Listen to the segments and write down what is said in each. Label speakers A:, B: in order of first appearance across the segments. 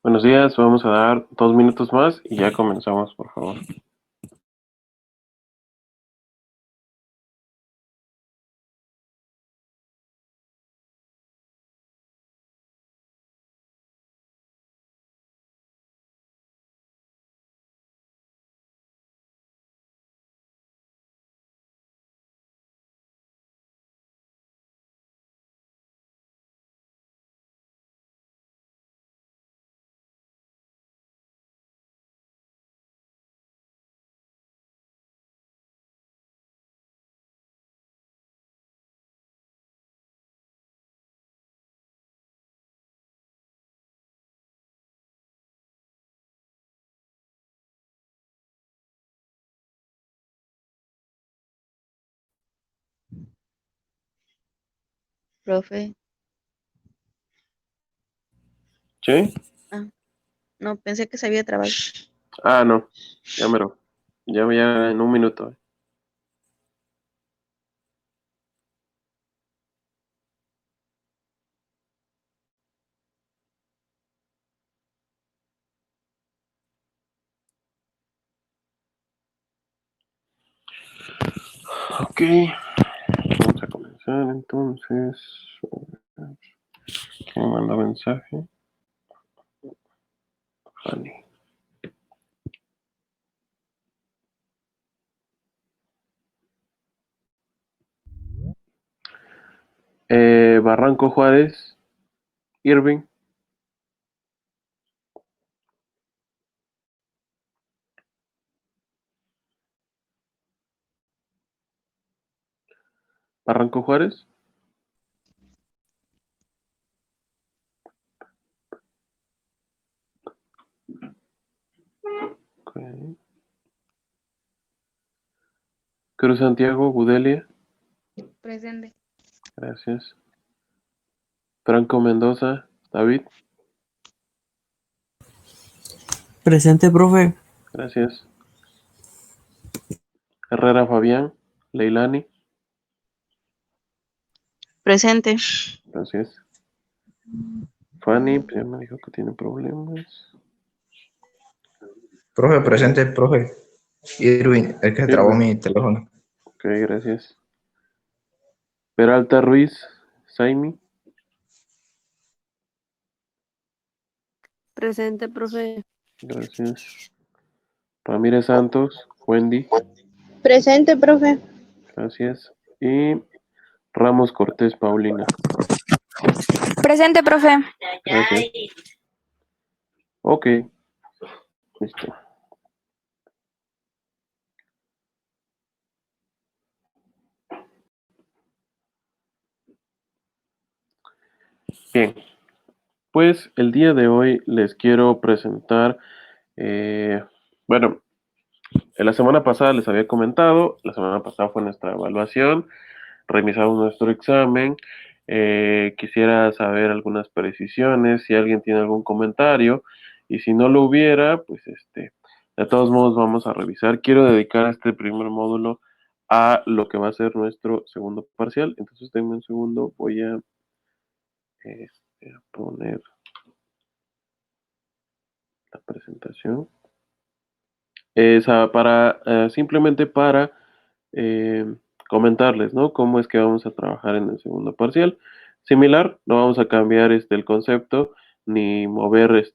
A: Buenos días, vamos a dar 2 minutos más y ya comenzamos, por favor.
B: Profe,
A: ¿Sí?
B: ah, no, pensé que se había trabado.
A: Ah, no, ya mero. Ya en 1 minuto. Ok, vamos a comenzar entonces. ¿Quién manda mensaje? Fanny. Barranco Juárez, Irving. Barranco Juárez. Ok. Cruz Santiago, Budelia.
B: Presente.
A: Gracias. Franco Mendoza, David.
C: Presente, profe.
A: Gracias. Herrera Fabián, Leilani.
B: Presente.
A: Gracias. Fanny, pues ya me dijo que tiene problemas.
D: Profe, presente, profe. Irwin, es que se trabó
A: Irving.
D: mi teléfono.
A: Ok, gracias. Peralta Ruiz, Saimi.
E: Presente, profe.
A: Gracias. Ramírez Santos, Wendy.
F: Presente, profe.
A: Gracias. Y Ramos Cortés, Paulina.
G: Presente, profe.
A: Gracias. Ok, listo. Bien, pues el día de hoy les quiero presentar, bueno, en la semana pasada les había comentado, la semana pasada fue nuestra evaluación, revisamos nuestro examen, quisiera saber algunas precisiones, si alguien tiene algún comentario, y si no lo hubiera, pues de todos modos vamos a revisar. Quiero dedicar este primer módulo a lo que va a ser nuestro segundo parcial, entonces denme un segundo, voy a poner la presentación. Simplemente para eh, comentarles, ¿no? Cómo es que vamos a trabajar en el segundo parcial. Similar, no vamos a cambiar el concepto ni mover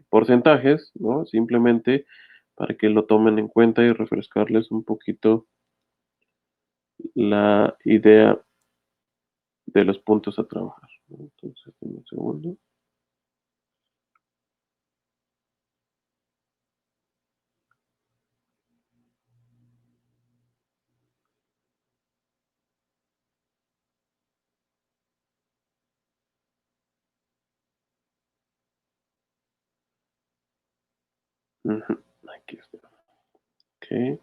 A: porcentajes, ¿no? Simplemente para que lo tomen en cuenta y refrescarles un poquito la idea de los puntos a trabajar, ¿no? Entonces, un segundo. Ujú, aquí está. Ok.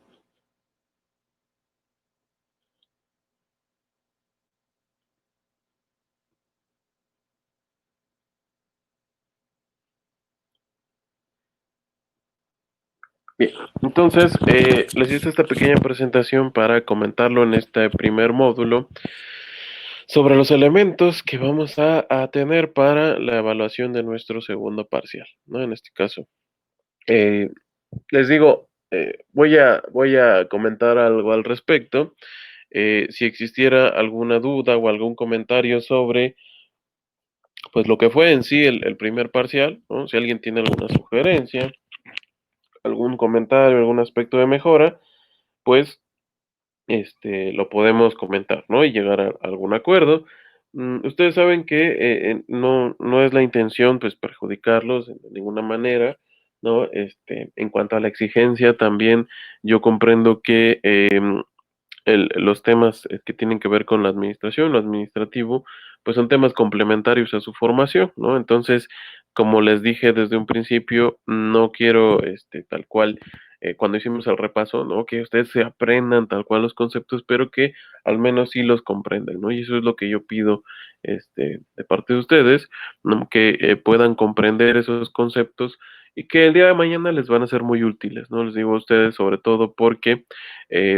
A: Bien, entonces les hice esta pequeña presentación para comentarlo en este primer módulo. sobre los elementos que vamos a tener para la evaluación de nuestro segundo parcial, ¿no? En este caso, eh, les digo, voy a comentar algo al respecto. Si existiera alguna duda o algún comentario sobre pues lo que fue en sí el primer parcial, ¿no? Si alguien tiene alguna sugerencia, algún comentario, algún aspecto de mejora, pues lo podemos comentar, ¿no? Y llegar a algún acuerdo. Ustedes saben que no es la intención, pues, perjudicarlos de ninguna manera, ¿no? En cuanto a la exigencia, también yo comprendo que los temas que tienen que ver con la administración, lo administrativo, pues son temas complementarios a su formación, ¿no? Entonces, como les dije desde un principio, no quiero, tal cual, cuando hicimos el repaso, ¿no? Que ustedes se aprendan tal cual los conceptos, pero que al menos sí los comprendan, ¿no? Y eso es lo que yo pido, de parte de ustedes, ¿no? Que puedan comprender esos conceptos y que el día de mañana les van a ser muy útiles, ¿no? Les digo a ustedes sobre todo porque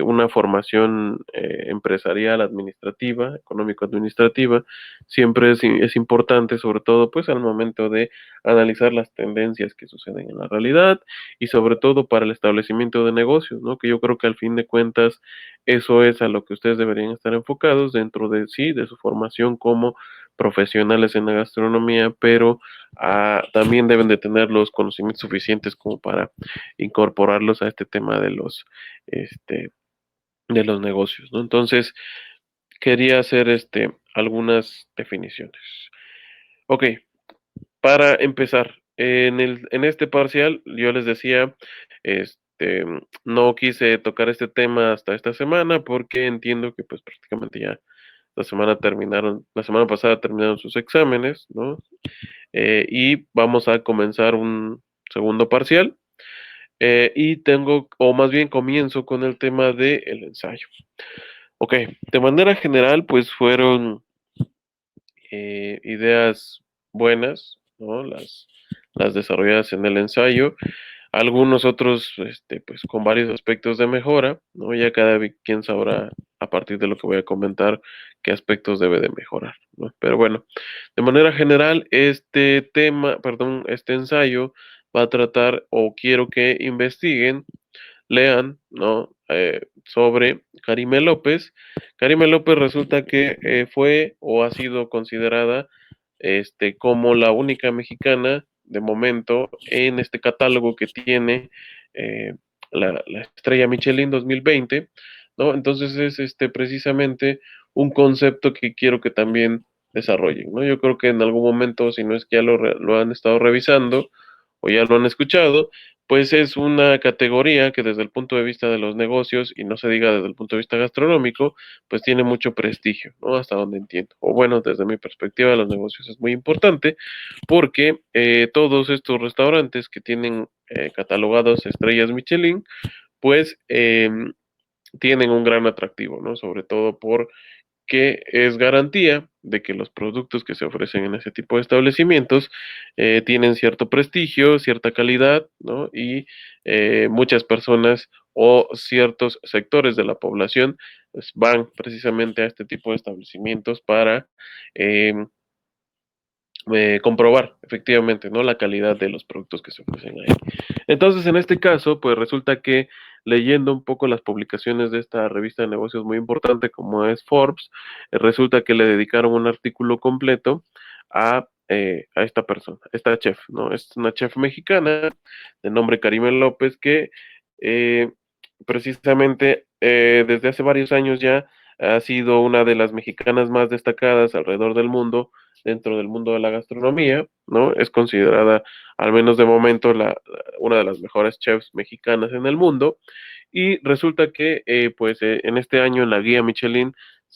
A: una formación empresarial, administrativa, económico-administrativa, siempre es importante, sobre todo pues al momento de analizar las tendencias que suceden en la realidad y sobre todo para el establecimiento de negocios, ¿no? Que yo creo que al fin de cuentas eso es a lo que ustedes deberían estar enfocados dentro de sí, de su formación como profesionales en la gastronomía, pero también deben de tener los conocimientos suficientes como para incorporarlos a este tema este, de los negocios, ¿no? Entonces, quería hacer algunas definiciones. Ok, para empezar, en este parcial, yo les decía, no quise tocar este tema hasta esta semana porque entiendo que pues prácticamente ya la semana pasada terminaron sus exámenes, ¿no? Y vamos a comenzar un segundo parcial. Y o más bien comienzo con el tema del ensayo. Ok, de manera general, pues fueron ideas buenas, ¿no? Las desarrolladas en el ensayo, algunos otros, pues con varios aspectos de mejora, ¿no? Ya quien sabrá a partir de lo que voy a comentar qué aspectos debe de mejorar, ¿no? Pero bueno, de manera general, este ensayo va a tratar o quiero que investiguen, lean, ¿no? Sobre Karime López. Karime López resulta que fue o ha sido considerada como la única mexicana de momento en este catálogo que tiene eh, la estrella Michelin 2020, ¿no? Entonces es precisamente un concepto que quiero que también desarrollen, ¿no? Yo creo que en algún momento, si no es que ya lo han estado revisando o ya lo han escuchado, pues es una categoría que desde el punto de vista de los negocios, y no se diga desde el punto de vista gastronómico, pues tiene mucho prestigio, ¿no? Hasta donde entiendo. O bueno, desde mi perspectiva, los negocios es muy importante porque todos estos restaurantes que tienen catalogados estrellas Michelin, pues tienen un gran atractivo, ¿no? Sobre todo por que es garantía de que los productos que se ofrecen en ese tipo de establecimientos tienen cierto prestigio, cierta calidad, ¿no? Y muchas personas o ciertos sectores de la población pues, van precisamente a este tipo de establecimientos para comprobar efectivamente, ¿no? La calidad de los productos que se ofrecen ahí. Entonces, en este caso, pues resulta que leyendo un poco las publicaciones de esta revista de negocios muy importante como es Forbes, resulta que le dedicaron un artículo completo a esta persona, esta chef, ¿no? Es una chef mexicana de nombre Karime López que eh, precisamente desde hace varios años ya ha sido una de las mexicanas más destacadas alrededor del mundo, dentro del mundo de la gastronomía, ¿no? Es considerada, al menos de momento, una de las mejores chefs mexicanas en el mundo. Y resulta que, pues, en este año en la guía Michelin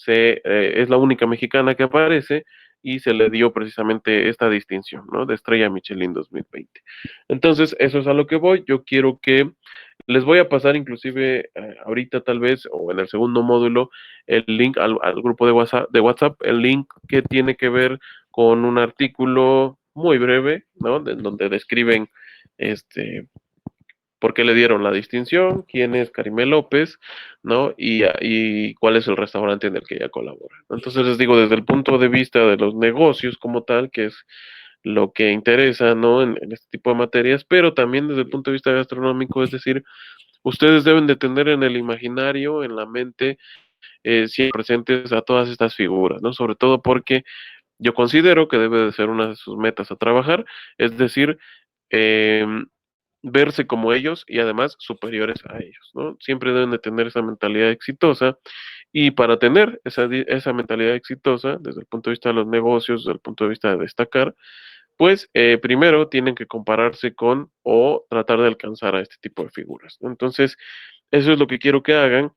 A: es la única mexicana que aparece y se le dio precisamente esta distinción, ¿no? De Estrella Michelin 2020. Entonces, eso es a lo que voy. Yo quiero que les voy a pasar inclusive ahorita tal vez o en el segundo módulo el link al grupo de WhatsApp, el link que tiene que ver con un artículo muy breve, ¿no? Donde describen este por qué le dieron la distinción, quién es Karime López, ¿no? Y cuál es el restaurante en el que ella colabora. Entonces les digo, desde el punto de vista de los negocios como tal, que es lo que interesa, ¿no? En este tipo de materias, pero también desde el punto de vista gastronómico, es decir, ustedes deben de tener en el imaginario, en la mente, siempre presentes a todas estas figuras, ¿no? Sobre todo porque yo considero que debe de ser una de sus metas a trabajar, es decir, verse como ellos y además superiores a ellos, ¿no? Siempre deben de tener esa mentalidad exitosa y para tener esa mentalidad exitosa desde el punto de vista de los negocios, desde el punto de vista de destacar, pues primero tienen que compararse con o tratar de alcanzar a este tipo de figuras, ¿no? Entonces, eso es lo que quiero que hagan.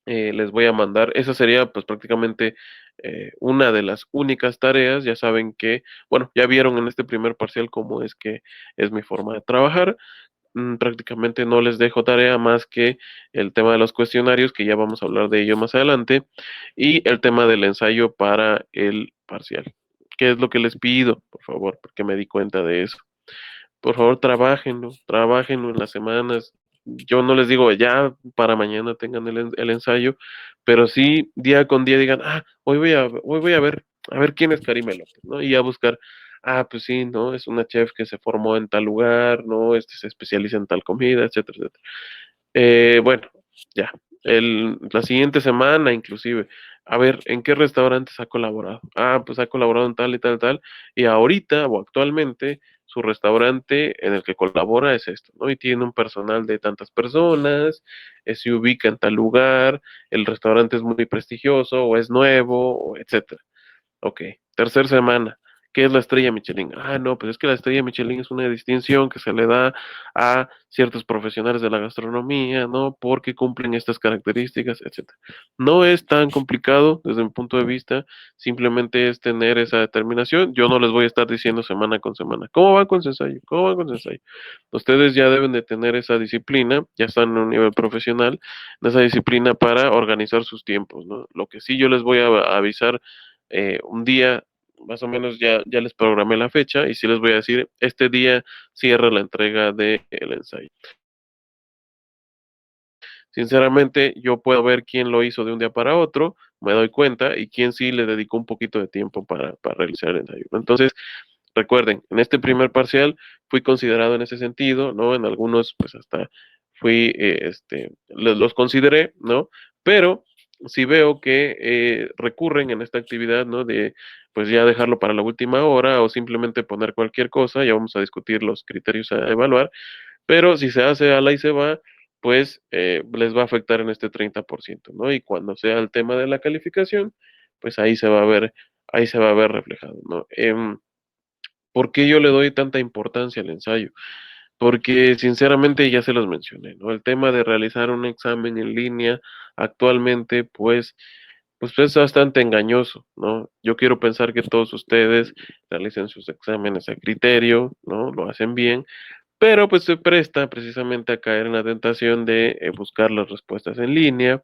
A: Les voy a mandar, esa sería pues prácticamente una de las únicas tareas. Ya saben que, bueno, ya vieron en este primer parcial cómo es que es mi forma de trabajar. Prácticamente no les dejo tarea más que el tema de los cuestionarios, que ya vamos a hablar de ello más adelante, y el tema del ensayo para el parcial. ¿Qué es lo que les pido, por favor? Porque me di cuenta de eso. Por favor, trabajenlo en las semanas. Yo no les digo ya para mañana tengan el ensayo, pero sí día con día digan, hoy voy a ver quién es Karime López, ¿no? Y a buscar, pues sí, ¿no? Es una chef que se formó en tal lugar, ¿no? Se especializa en tal comida, etcétera, etcétera. Bueno, ya. La siguiente semana, inclusive, a ver, ¿en qué restaurantes ha colaborado? Pues ha colaborado en tal y tal, tal. Y ahorita o actualmente, su restaurante en el que colabora es esto, ¿no? Y tiene un personal de tantas personas, se ubica en tal lugar, el restaurante es muy prestigioso, o es nuevo, o etcétera. Ok, tercera semana. ¿Qué es la estrella Michelin? No, pues es que la estrella Michelin es una distinción que se le da a ciertos profesionales de la gastronomía, ¿no? Porque cumplen estas características, etcétera. No es tan complicado desde mi punto de vista, simplemente es tener esa determinación. Yo no les voy a estar diciendo semana con semana, ¿cómo van con su ensayo? ¿Cómo van con su ensayo? Ustedes ya deben de tener esa disciplina, ya están en un nivel profesional, en esa disciplina para organizar sus tiempos, ¿no? Lo que sí yo les voy a avisar un día, más o menos ya les programé la fecha y sí les voy a decir, este día cierra la entrega del ensayo. Sinceramente, yo puedo ver quién lo hizo de un día para otro, me doy cuenta, y quién sí le dedicó un poquito de tiempo para realizar el ensayo. Entonces, recuerden, en este primer parcial fui considerado en ese sentido, ¿no? En algunos, pues hasta fui, los consideré, ¿no? Pero si veo que recurren en esta actividad, ¿no? De, pues ya dejarlo para la última hora o simplemente poner cualquier cosa, ya vamos a discutir los criterios a evaluar, pero si se hace a la y se va, pues les va a afectar en este 30%, ¿no? Y cuando sea el tema de la calificación, pues ahí se va a ver reflejado, ¿no? ¿Por qué yo le doy tanta importancia al ensayo? Porque sinceramente ya se los mencioné, ¿no? El tema de realizar un examen en línea actualmente, pues es bastante engañoso, ¿no? Yo quiero pensar que todos ustedes realicen sus exámenes a criterio, ¿no? Lo hacen bien, pero pues se presta precisamente a caer en la tentación de buscar las respuestas en línea,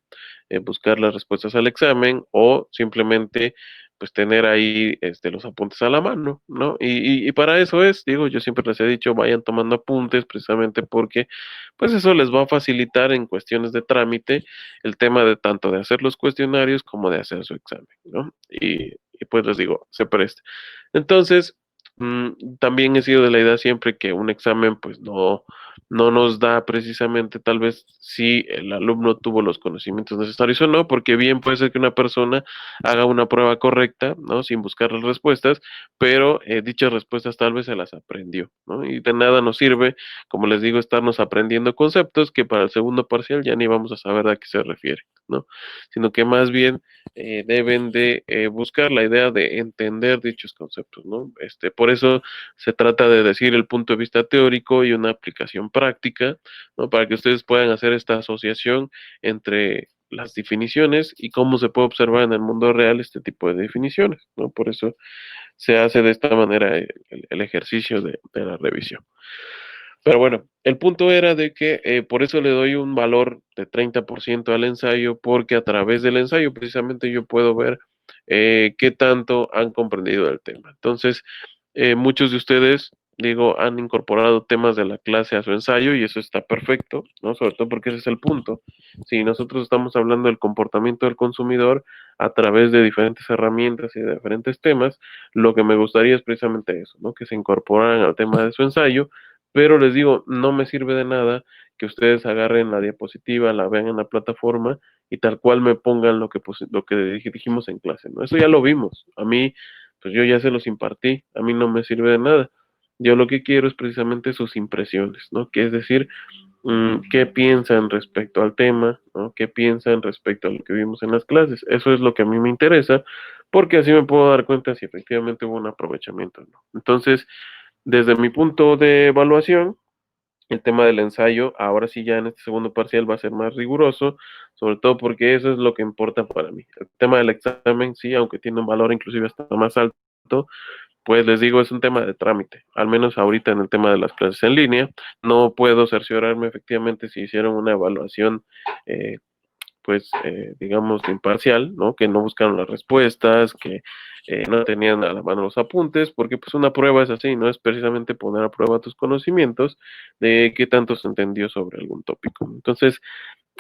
A: buscar las respuestas al examen o simplemente pues tener ahí los apuntes a la mano, ¿no? Y para eso es, digo, yo siempre les he dicho, vayan tomando apuntes precisamente porque pues eso les va a facilitar en cuestiones de trámite el tema de tanto de hacer los cuestionarios como de hacer su examen, ¿no? Y pues les digo, se presta. Entonces, también he sido de la idea siempre que un examen pues no nos da precisamente tal vez si el alumno tuvo los conocimientos necesarios o no, porque bien puede ser que una persona haga una prueba correcta, ¿no? Sin buscar las respuestas, pero dichas respuestas tal vez se las aprendió, ¿no? Y de nada nos sirve, como les digo, estarnos aprendiendo conceptos que para el segundo parcial ya ni vamos a saber a qué se refiere, ¿no? Sino que más bien deben de buscar la idea de entender dichos conceptos, ¿no? Por eso se trata de decir el punto de vista teórico y una aplicación práctica, ¿no? Para que ustedes puedan hacer esta asociación entre las definiciones y cómo se puede observar en el mundo real este tipo de definiciones, ¿no? Por eso se hace de esta manera el ejercicio de la revisión. Pero bueno, el punto era de que por eso le doy un valor de 30% al ensayo, porque a través del ensayo precisamente yo puedo ver qué tanto han comprendido el tema. Entonces, muchos de ustedes digo, han incorporado temas de la clase a su ensayo y eso está perfecto, ¿no? Sobre todo porque ese es el punto. Si nosotros estamos hablando del comportamiento del consumidor a través de diferentes herramientas y de diferentes temas, lo que me gustaría es precisamente eso, ¿no? Que se incorporaran al tema de su ensayo, pero les digo, no me sirve de nada que ustedes agarren la diapositiva, la vean en la plataforma y tal cual me pongan lo que dijimos en clase, ¿no? Eso ya lo vimos. A mí, pues yo ya se los impartí, a mí no me sirve de nada. Yo lo que quiero es precisamente sus impresiones, ¿no? Que es decir, qué piensan respecto al tema, ¿no? ¿Qué piensan respecto a lo que vimos en las clases? Eso es lo que a mí me interesa, porque así me puedo dar cuenta si efectivamente hubo un aprovechamiento o no. Entonces, desde mi punto de evaluación, el tema del ensayo, ahora sí ya en este segundo parcial va a ser más riguroso, sobre todo porque eso es lo que importa para mí. El tema del examen, sí, aunque tiene un valor inclusive hasta más alto, pues les digo, es un tema de trámite, al menos ahorita en el tema de las clases en línea. No puedo cerciorarme efectivamente si hicieron una evaluación, eh, pues, digamos, imparcial, ¿no? Que no buscaron las respuestas, que no tenían a la mano los apuntes, porque pues una prueba es así, ¿no? Es precisamente poner a prueba tus conocimientos de qué tanto se entendió sobre algún tópico. Entonces,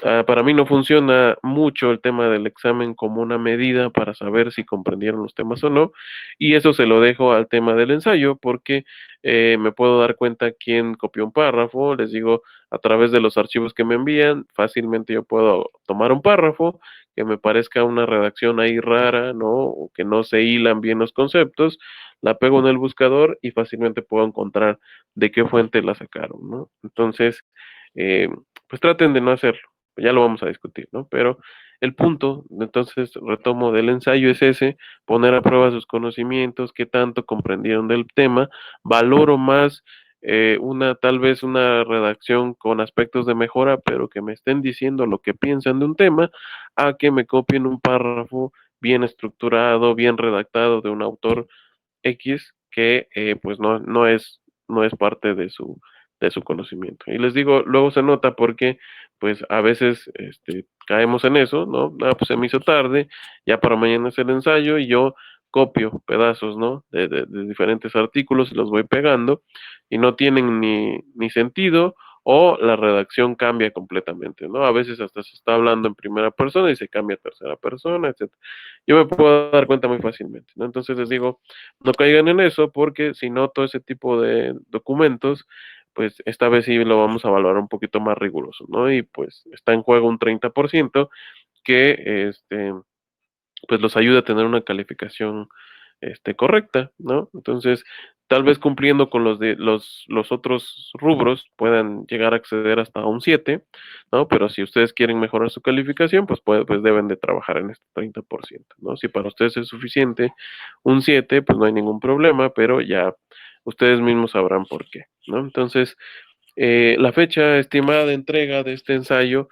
A: para mí no funciona mucho el tema del examen como una medida para saber si comprendieron los temas o no, y eso se lo dejo al tema del ensayo, porque me puedo dar cuenta quién copió un párrafo, les digo, a través de los archivos que me envían, fácilmente yo puedo tomar un párrafo que me parezca una redacción ahí rara, ¿no? O que no se hilan bien los conceptos, la pego en el buscador y fácilmente puedo encontrar de qué fuente la sacaron, ¿no? Entonces, eh, pues traten de no hacerlo, ya lo vamos a discutir, ¿no? Pero el punto, entonces, retomo del ensayo es ese, poner a prueba sus conocimientos, qué tanto comprendieron del tema, valoro más tal vez una redacción con aspectos de mejora, pero que me estén diciendo lo que piensan de un tema, a que me copien un párrafo bien estructurado, bien redactado de un autor X que pues no es parte de su conocimiento. Y les digo, luego se nota porque pues a veces caemos en eso, ¿no? Ah, pues se me hizo tarde, ya para mañana es el ensayo y yo copio pedazos, ¿no? De diferentes artículos y los voy pegando y no tienen ni sentido o la redacción cambia completamente, ¿no? A veces hasta se está hablando en primera persona y se cambia a tercera persona, etcétera. Yo me puedo dar cuenta muy fácilmente, ¿no? Entonces les digo, no caigan en eso porque si noto ese tipo de documentos, pues esta vez sí lo vamos a evaluar un poquito más riguroso, ¿no? Y pues está en juego un 30% que pues los ayuda a tener una calificación correcta, ¿no? Entonces, tal vez cumpliendo con los otros rubros puedan llegar a acceder hasta un 7, ¿no? Pero si ustedes quieren mejorar su calificación, pues deben de trabajar en este 30%, ¿no? Si para ustedes es suficiente un 7, pues no hay ningún problema, pero ya ustedes mismos sabrán por qué, ¿no? Entonces, la fecha estimada de entrega de este ensayo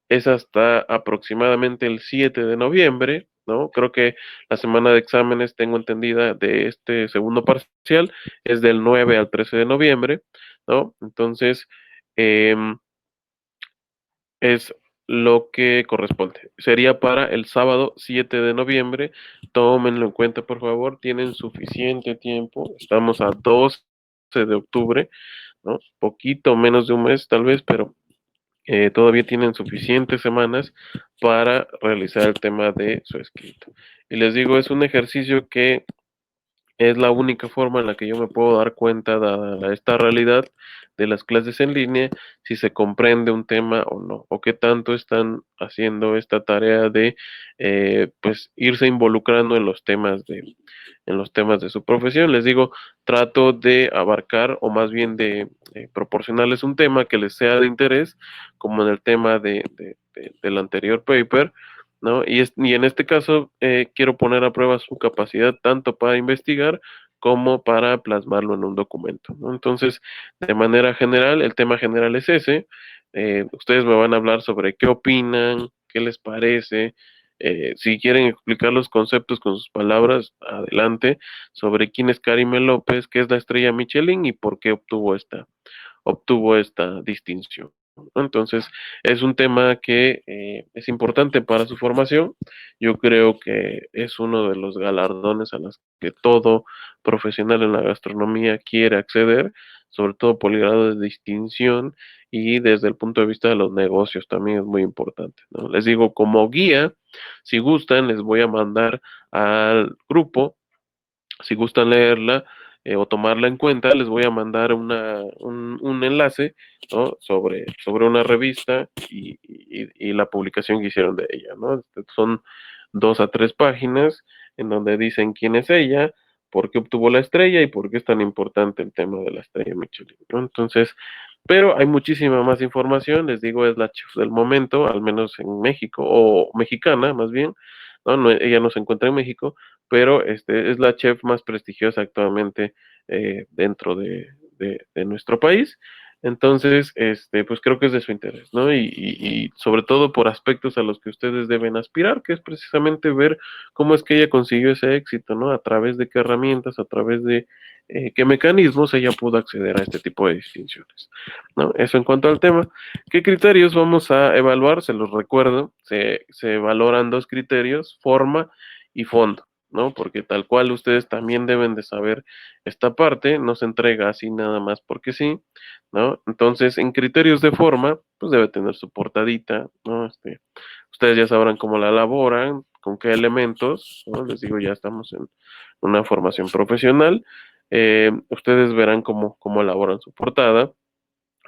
A: es hasta aproximadamente el 7 de noviembre, ¿no? Creo que la semana de exámenes, tengo entendida, de este segundo parcial, es del 9 al 13 de noviembre, ¿no? Entonces, em, es lo que corresponde. Sería para el sábado 7 de noviembre. Tómenlo en cuenta, por favor. Tienen suficiente tiempo. Estamos a 12 de octubre, ¿no? Poquito menos de un mes, tal vez, pero todavía tienen suficientes semanas para realizar el tema de su escrito. Y les digo, es un ejercicio que es la única forma en la que yo me puedo dar cuenta, dada esta realidad de las clases en línea, si se comprende un tema o no, o qué tanto están haciendo esta tarea de pues irse involucrando en los temas de su profesión. Les digo, trato de abarcar o más bien de proporcionarles un tema que les sea de interés, como en el tema del anterior paper, ¿no? Y en este caso quiero poner a prueba su capacidad tanto para investigar como para plasmarlo en un documento, ¿no? Entonces, de manera general, el tema general es ese. Ustedes me van a hablar sobre qué opinan, qué les parece. Si quieren explicar los conceptos con sus palabras, adelante. Sobre quién es Karime López, qué es la estrella Michelin y por qué obtuvo esta distinción. Entonces, es un tema que es importante para su formación. Yo creo que es uno de los galardones a los que todo profesional en la gastronomía quiere acceder, sobre todo por el grado de distinción y desde el punto de vista de los negocios también es muy importante, ¿no? Les digo, como guía, si gustan, les voy a mandar al grupo si gustan leerla o tomarla en cuenta, les voy a mandar un enlace, ¿no? sobre una revista y la publicación que hicieron de ella, ¿no? Son 2 a 3 páginas en donde dicen quién es ella, por qué obtuvo la estrella y por qué es tan importante el tema de la estrella Michelin, ¿no? Entonces, pero hay muchísima más información, les digo, es la chef del momento, al menos en México, o mexicana más bien, ¿no? Ella no se encuentra en México, pero es la chef más prestigiosa actualmente dentro de nuestro país. Entonces, pues creo que es de su interés, ¿no? Y sobre todo por aspectos a los que ustedes deben aspirar, que es precisamente ver cómo es que ella consiguió ese éxito, ¿no? A través de qué herramientas, a través de qué mecanismos ella pudo acceder a este tipo de distinciones, ¿no? Eso en cuanto al tema. ¿Qué criterios vamos a evaluar? Se los recuerdo, se valoran 2 criterios, forma y fondo, ¿no? Porque tal cual ustedes también deben de saber esta parte, no se entrega así nada más porque sí, ¿no? Entonces, en criterios de forma, pues debe tener su portadita, ¿no? Ustedes ya sabrán cómo la elaboran, con qué elementos, ¿no? Les digo, ya estamos en una formación profesional. Ustedes verán cómo elaboran su portada,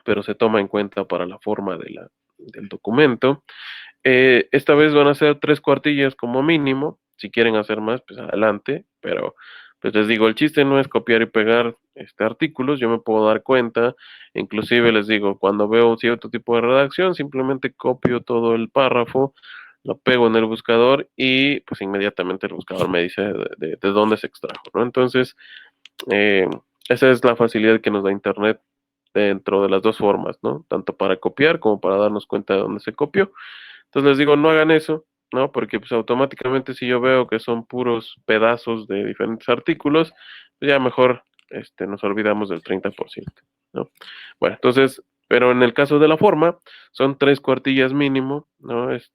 A: pero se toma en cuenta para la forma del documento. Esta vez van a ser 3 cuartillas como mínimo. Si quieren hacer más, pues adelante. Pero, pues les digo, el chiste no es copiar y pegar artículos. Yo me puedo dar cuenta. Inclusive les digo, cuando veo un cierto tipo de redacción, simplemente copio todo el párrafo, lo pego en el buscador y pues inmediatamente el buscador me dice de dónde se extrajo, ¿no? Entonces, eh, esa es la facilidad que nos da Internet dentro de las 2 formas, ¿no? Tanto para copiar como para darnos cuenta de dónde se copió. Entonces les digo, no hagan eso, ¿no? Porque pues automáticamente si yo veo que son puros pedazos de diferentes artículos, pues ya mejor nos olvidamos del 30%, ¿no? Bueno, entonces, pero en el caso de la forma, son 3 cuartillas mínimo, ¿no? Es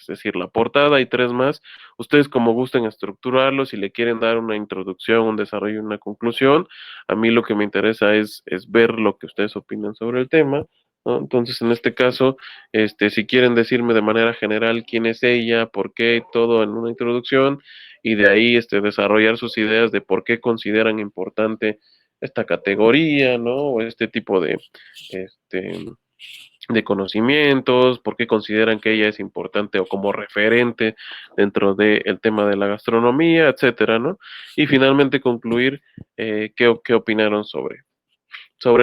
A: decir, la portada y 3 más. Ustedes como gusten estructurarlo, si le quieren dar una introducción, un desarrollo y una conclusión, a mí lo que me interesa es ver lo que ustedes opinan sobre el tema, ¿no? Entonces, en este caso, si quieren decirme de manera general quién es ella, por qué, todo en una introducción, y de ahí desarrollar sus ideas de por qué consideran importante esta categoría, ¿no? O este tipo este, de conocimientos, por qué consideran que ella es importante o como referente dentro del tema de la gastronomía, etcétera, ¿no? Y finalmente concluir qué opinaron sobre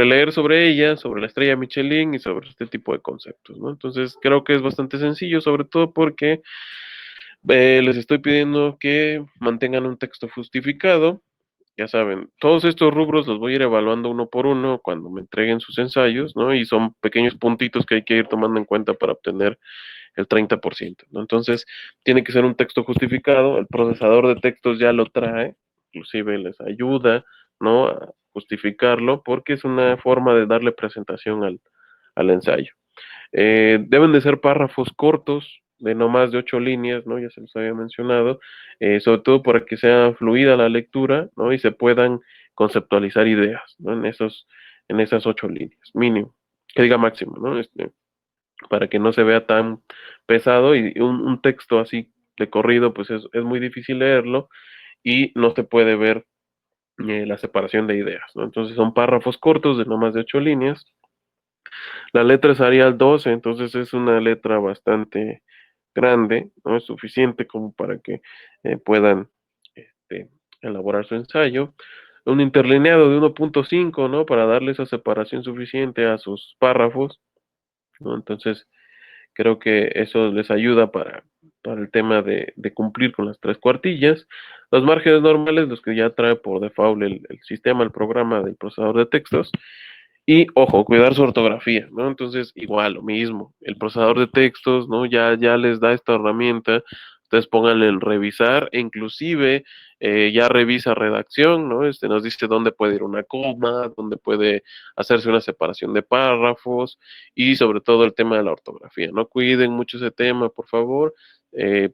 A: leer sobre ella, sobre la estrella Michelin y sobre este tipo de conceptos, ¿no? Entonces creo que es bastante sencillo, sobre todo porque les estoy pidiendo que mantengan un texto justificado. Ya saben, todos estos rubros los voy a ir evaluando uno por uno cuando me entreguen sus ensayos, ¿no? Y son pequeños puntitos que hay que ir tomando en cuenta para obtener el 30%, ¿no? Entonces, tiene que ser un texto justificado, el procesador de textos ya lo trae, inclusive les ayuda, ¿no? A justificarlo, porque es una forma de darle presentación al ensayo. Deben de ser párrafos cortos, de no más de 8 líneas, ¿no? Ya se los había mencionado, sobre todo para que sea fluida la lectura, ¿no? Y se puedan conceptualizar ideas, ¿no? En esas 8 líneas, mínimo, que diga máximo, ¿no? Para que no se vea tan pesado y un texto así de corrido, pues es muy difícil leerlo y no se puede ver la separación de ideas, ¿no? Entonces son párrafos cortos de no más de 8 líneas. La letra es Arial 12, entonces es una letra bastante grande, ¿no? Es suficiente como para que puedan este, elaborar su ensayo. Un interlineado de 1.5, ¿no? Para darle esa separación suficiente a sus párrafos, ¿no? Entonces, creo que eso les ayuda para el tema de cumplir con las 3 cuartillas. Los márgenes normales, los que ya trae por default el sistema, el programa del procesador de textos, y ojo, cuidar su ortografía, ¿no? Entonces, igual, lo mismo, el procesador de textos, ¿no? Ya les da esta herramienta. Entonces pónganle el revisar, e inclusive ya revisa redacción, ¿no? Nos dice dónde puede ir una coma, dónde puede hacerse una separación de párrafos y sobre todo el tema de la ortografía, ¿no? Cuiden mucho ese tema, por favor,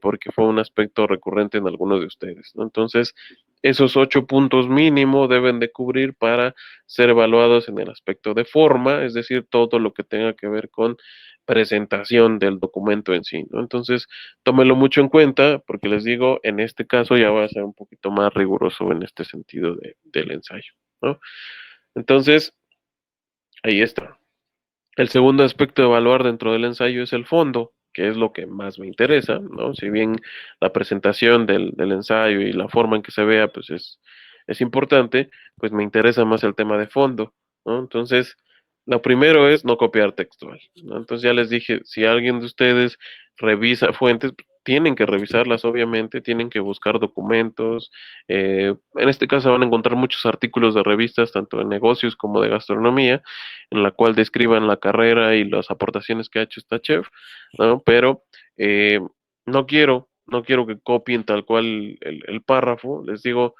A: porque fue un aspecto recurrente en algunos de ustedes, ¿no? Entonces, esos 8 puntos mínimo deben de cubrir para ser evaluados en el aspecto de forma, es decir, todo lo que tenga que ver con presentación del documento en sí, ¿no? Entonces, tómenlo mucho en cuenta, porque les digo, en este caso ya va a ser un poquito más riguroso en este sentido del ensayo, ¿no? Entonces, ahí está. El segundo aspecto a evaluar dentro del ensayo es el fondo, que es lo que más me interesa, ¿no? Si bien la presentación del ensayo y la forma en que se vea, pues es importante, pues me interesa más el tema de fondo, ¿no? Entonces, lo primero es no copiar textual, ¿no? Entonces ya les dije, si alguien de ustedes revisa fuentes, tienen que revisarlas, obviamente, tienen que buscar documentos. En este caso van a encontrar muchos artículos de revistas, tanto de negocios como de gastronomía, en la cual describan la carrera y las aportaciones que ha hecho esta chef, ¿no? Pero no quiero que copien tal cual el párrafo. Les digo,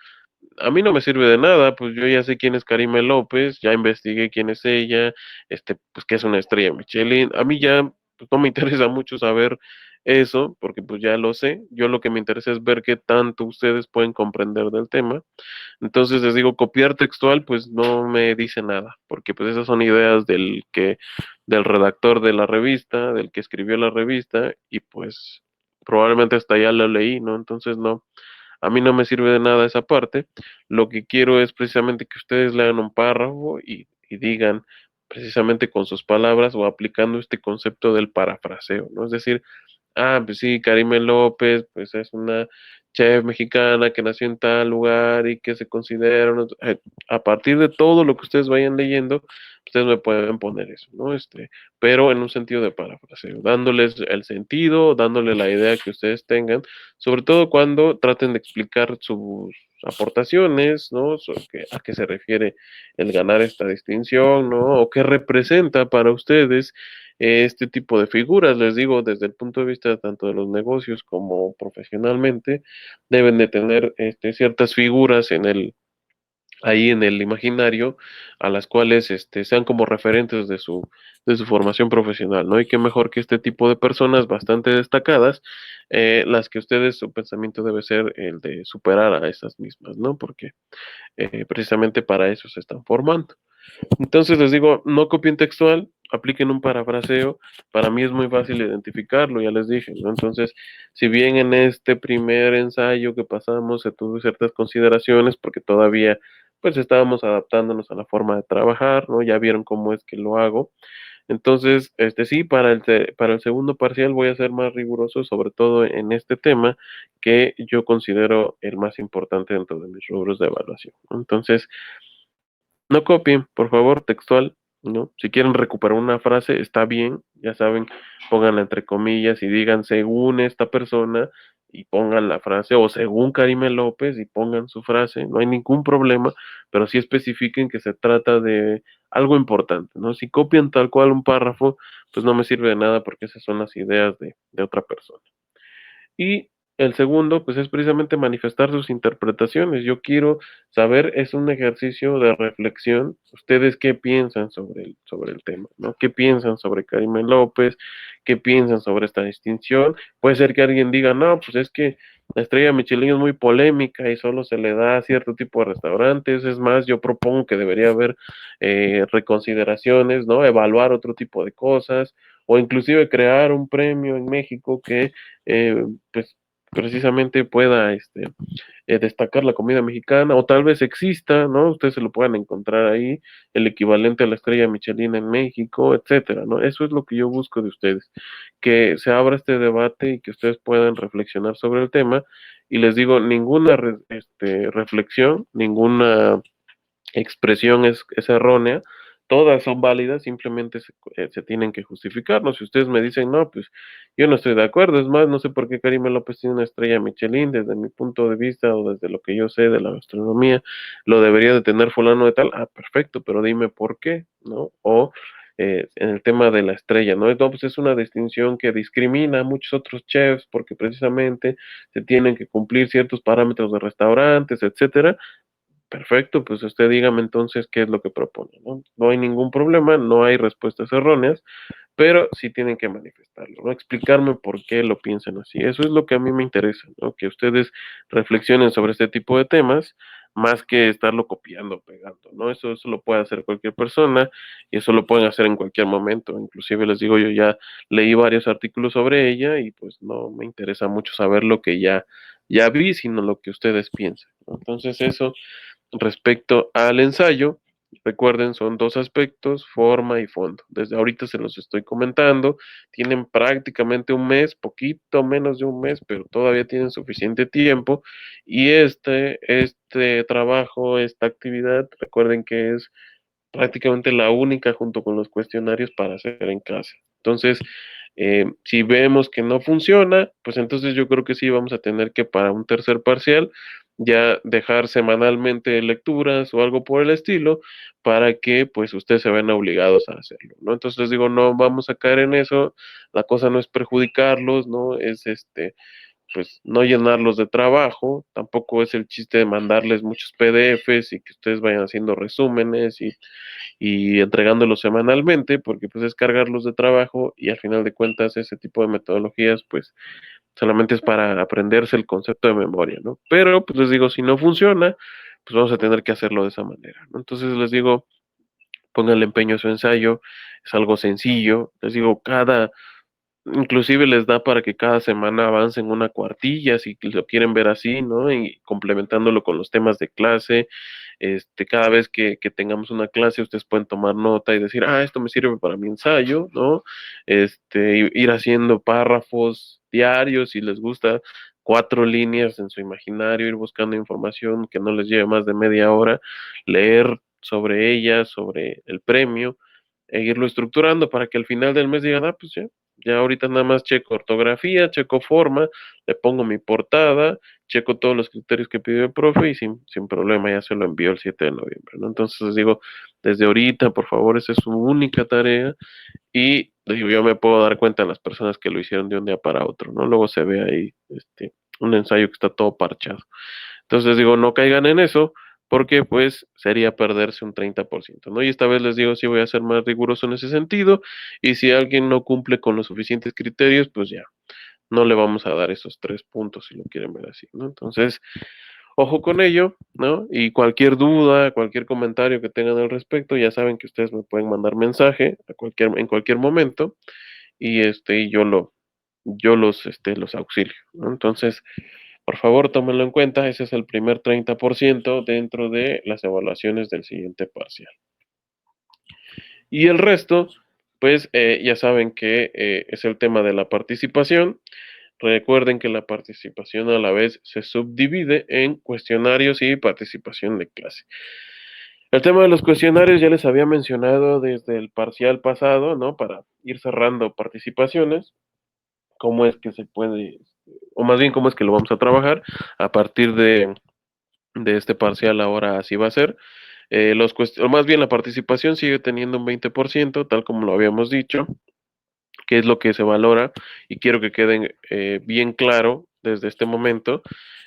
A: a mí no me sirve de nada, pues yo ya sé quién es Karime López, ya investigué quién es ella, pues que es una estrella Michelin. A mí ya pues, no me interesa mucho saber eso, porque pues ya lo sé. Yo lo que me interesa es ver qué tanto ustedes pueden comprender del tema. Entonces les digo, copiar textual, pues no me dice nada, porque pues esas son ideas del redactor de la revista, del que escribió la revista, y pues probablemente hasta ya lo leí, ¿no? Entonces no, a mí no me sirve de nada esa parte. Lo que quiero es precisamente que ustedes lean un párrafo y digan precisamente con sus palabras o aplicando este concepto del parafraseo, ¿no? Es decir, pues sí, Karime López, pues es una chef mexicana que nació en tal lugar y que se considera, a partir de todo lo que ustedes vayan leyendo, ustedes me pueden poner eso, ¿no? Pero en un sentido de parafraseo, dándoles el sentido, dándole la idea que ustedes tengan, sobre todo cuando traten de explicar sus aportaciones, ¿no? A qué se refiere el ganar esta distinción, ¿no? O qué representa para ustedes este tipo de figuras, les digo, desde el punto de vista tanto de los negocios como profesionalmente, deben de tener ciertas figuras ahí en el imaginario, a las cuales sean como referentes de su formación profesional, ¿no? Y qué mejor que este tipo de personas bastante destacadas, las que ustedes, su pensamiento debe ser el de superar a esas mismas, ¿no? Porque precisamente para eso se están formando. Entonces les digo, no copien textual, apliquen un parafraseo. Para mí es muy fácil identificarlo, ya les dije, ¿no? Entonces, si bien en este primer ensayo que pasamos se tuvo ciertas consideraciones, porque todavía pues estábamos adaptándonos a la forma de trabajar, ¿no? Ya vieron cómo es que lo hago. Entonces, sí, para el segundo parcial voy a ser más riguroso, sobre todo en este tema que yo considero el más importante dentro de mis rubros de evaluación, ¿no? Entonces, no copien, por favor, textual, ¿no? Si quieren recuperar una frase, está bien, ya saben, pónganla entre comillas y digan según esta persona y pongan la frase, o según Karime López y pongan su frase, no hay ningún problema, pero sí especifiquen que se trata de algo importante, ¿no? Si copian tal cual un párrafo, pues no me sirve de nada porque esas son las ideas de otra persona. Y el segundo, pues es precisamente manifestar sus interpretaciones. Yo quiero saber, es un ejercicio de reflexión. ¿Ustedes qué piensan sobre el tema, ¿no? ¿Qué piensan sobre Karime López? ¿Qué piensan sobre esta distinción? Puede ser que alguien diga, no, pues es que la estrella Michelin es muy polémica y solo se le da a cierto tipo de restaurantes. Es más, yo propongo que debería haber reconsideraciones, ¿no? Evaluar otro tipo de cosas o inclusive crear un premio en México que pues precisamente pueda destacar la comida mexicana, o tal vez exista, ¿no? Ustedes se lo puedan encontrar ahí, el equivalente a la estrella Michelin en México, etcétera, ¿no? Eso es lo que yo busco de ustedes, que se abra este debate y que ustedes puedan reflexionar sobre el tema. Y les digo, ninguna reflexión, ninguna expresión es errónea, todas son válidas, simplemente se tienen que justificar, ¿no? Si ustedes me dicen, no, pues yo no estoy de acuerdo, es más, no sé por qué Karime López tiene una estrella Michelin, desde mi punto de vista o desde lo que yo sé de la gastronomía, lo debería de tener fulano de tal, perfecto, pero dime por qué, ¿no? O en el tema de la estrella, ¿no? No, pues es una distinción que discrimina a muchos otros chefs porque precisamente se tienen que cumplir ciertos parámetros de restaurantes, etcétera. Perfecto, pues usted dígame entonces qué es lo que propone, ¿no? No hay ningún problema, no hay respuestas erróneas, pero sí tienen que manifestarlo, ¿no? Explicarme por qué lo piensan así. Eso es lo que a mí me interesa, ¿no? Que ustedes reflexionen sobre este tipo de temas, más que estarlo copiando o pegando, ¿no? Eso lo puede hacer cualquier persona y eso lo pueden hacer en cualquier momento. Inclusive les digo, yo ya leí varios artículos sobre ella y pues no me interesa mucho saber lo que ya vi, sino lo que ustedes piensan, ¿no? Entonces eso respecto al ensayo. Recuerden, son dos aspectos, forma y fondo. Desde ahorita se los estoy comentando. Tienen prácticamente un mes, poquito menos de un mes, pero todavía tienen suficiente tiempo. Y este trabajo, esta actividad, recuerden que es prácticamente la única junto con los cuestionarios para hacer en casa. Entonces, si vemos que no funciona, pues entonces yo creo que sí vamos a tener que para un tercer parcial ya dejar semanalmente lecturas o algo por el estilo para que pues ustedes se vean obligados a hacerlo, ¿no? Entonces les digo, no vamos a caer en eso, la cosa no es perjudicarlos, ¿no? Es pues no llenarlos de trabajo, tampoco es el chiste de mandarles muchos PDFs y que ustedes vayan haciendo resúmenes y entregándolos semanalmente, porque pues es cargarlos de trabajo y al final de cuentas ese tipo de metodologías pues solamente es para aprenderse el concepto de memoria, ¿no? Pero pues les digo, si no funciona, pues vamos a tener que hacerlo de esa manera, ¿no? Entonces les digo, pónganle empeño a su ensayo, es algo sencillo, les digo, inclusive les da para que cada semana avancen una cuartilla, si lo quieren ver así, ¿no? Y complementándolo con los temas de clase. Cada vez que tengamos una clase, ustedes pueden tomar nota y decir, esto me sirve para mi ensayo, ¿no? Ir haciendo párrafos diarios, si les gusta, 4 líneas en su imaginario, ir buscando información que no les lleve más de media hora, leer sobre ella, sobre el premio, e irlo estructurando para que al final del mes digan, pues ya ahorita nada más checo ortografía, checo forma, le pongo mi portada, checo todos los criterios que pidió el profe y sin problema ya se lo envío el 7 de noviembre, ¿no? Entonces les digo, desde ahorita, por favor, esa es su única tarea y les digo, yo me puedo dar cuenta de las personas que lo hicieron de un día para otro, ¿no? Luego se ve ahí un ensayo que está todo parchado. Entonces les digo, no caigan en eso, porque pues sería perderse un 30%, ¿no? Y esta vez les digo, sí voy a ser más riguroso en ese sentido, y si alguien no cumple con los suficientes criterios, pues ya, no le vamos a dar esos 3 puntos si lo quieren ver así, ¿no? Entonces, ojo con ello, ¿no? Y cualquier duda, cualquier comentario que tengan al respecto, ya saben que ustedes me pueden mandar mensaje en cualquier momento, y yo los auxilio, ¿no? Entonces, por favor, tómenlo en cuenta, ese es el primer 30% dentro de las evaluaciones del siguiente parcial. Y el resto, pues ya saben que es el tema de la participación. Recuerden que la participación a la vez se subdivide en cuestionarios y participación de clase. El tema de los cuestionarios ya les había mencionado desde el parcial pasado, ¿no? Para ir cerrando participaciones, cómo es que se puede, o más bien cómo es que lo vamos a trabajar a partir de este parcial ahora así va a ser. O más bien la participación sigue teniendo un 20%, tal como lo habíamos dicho, que es lo que se valora y quiero que queden bien claro desde este momento.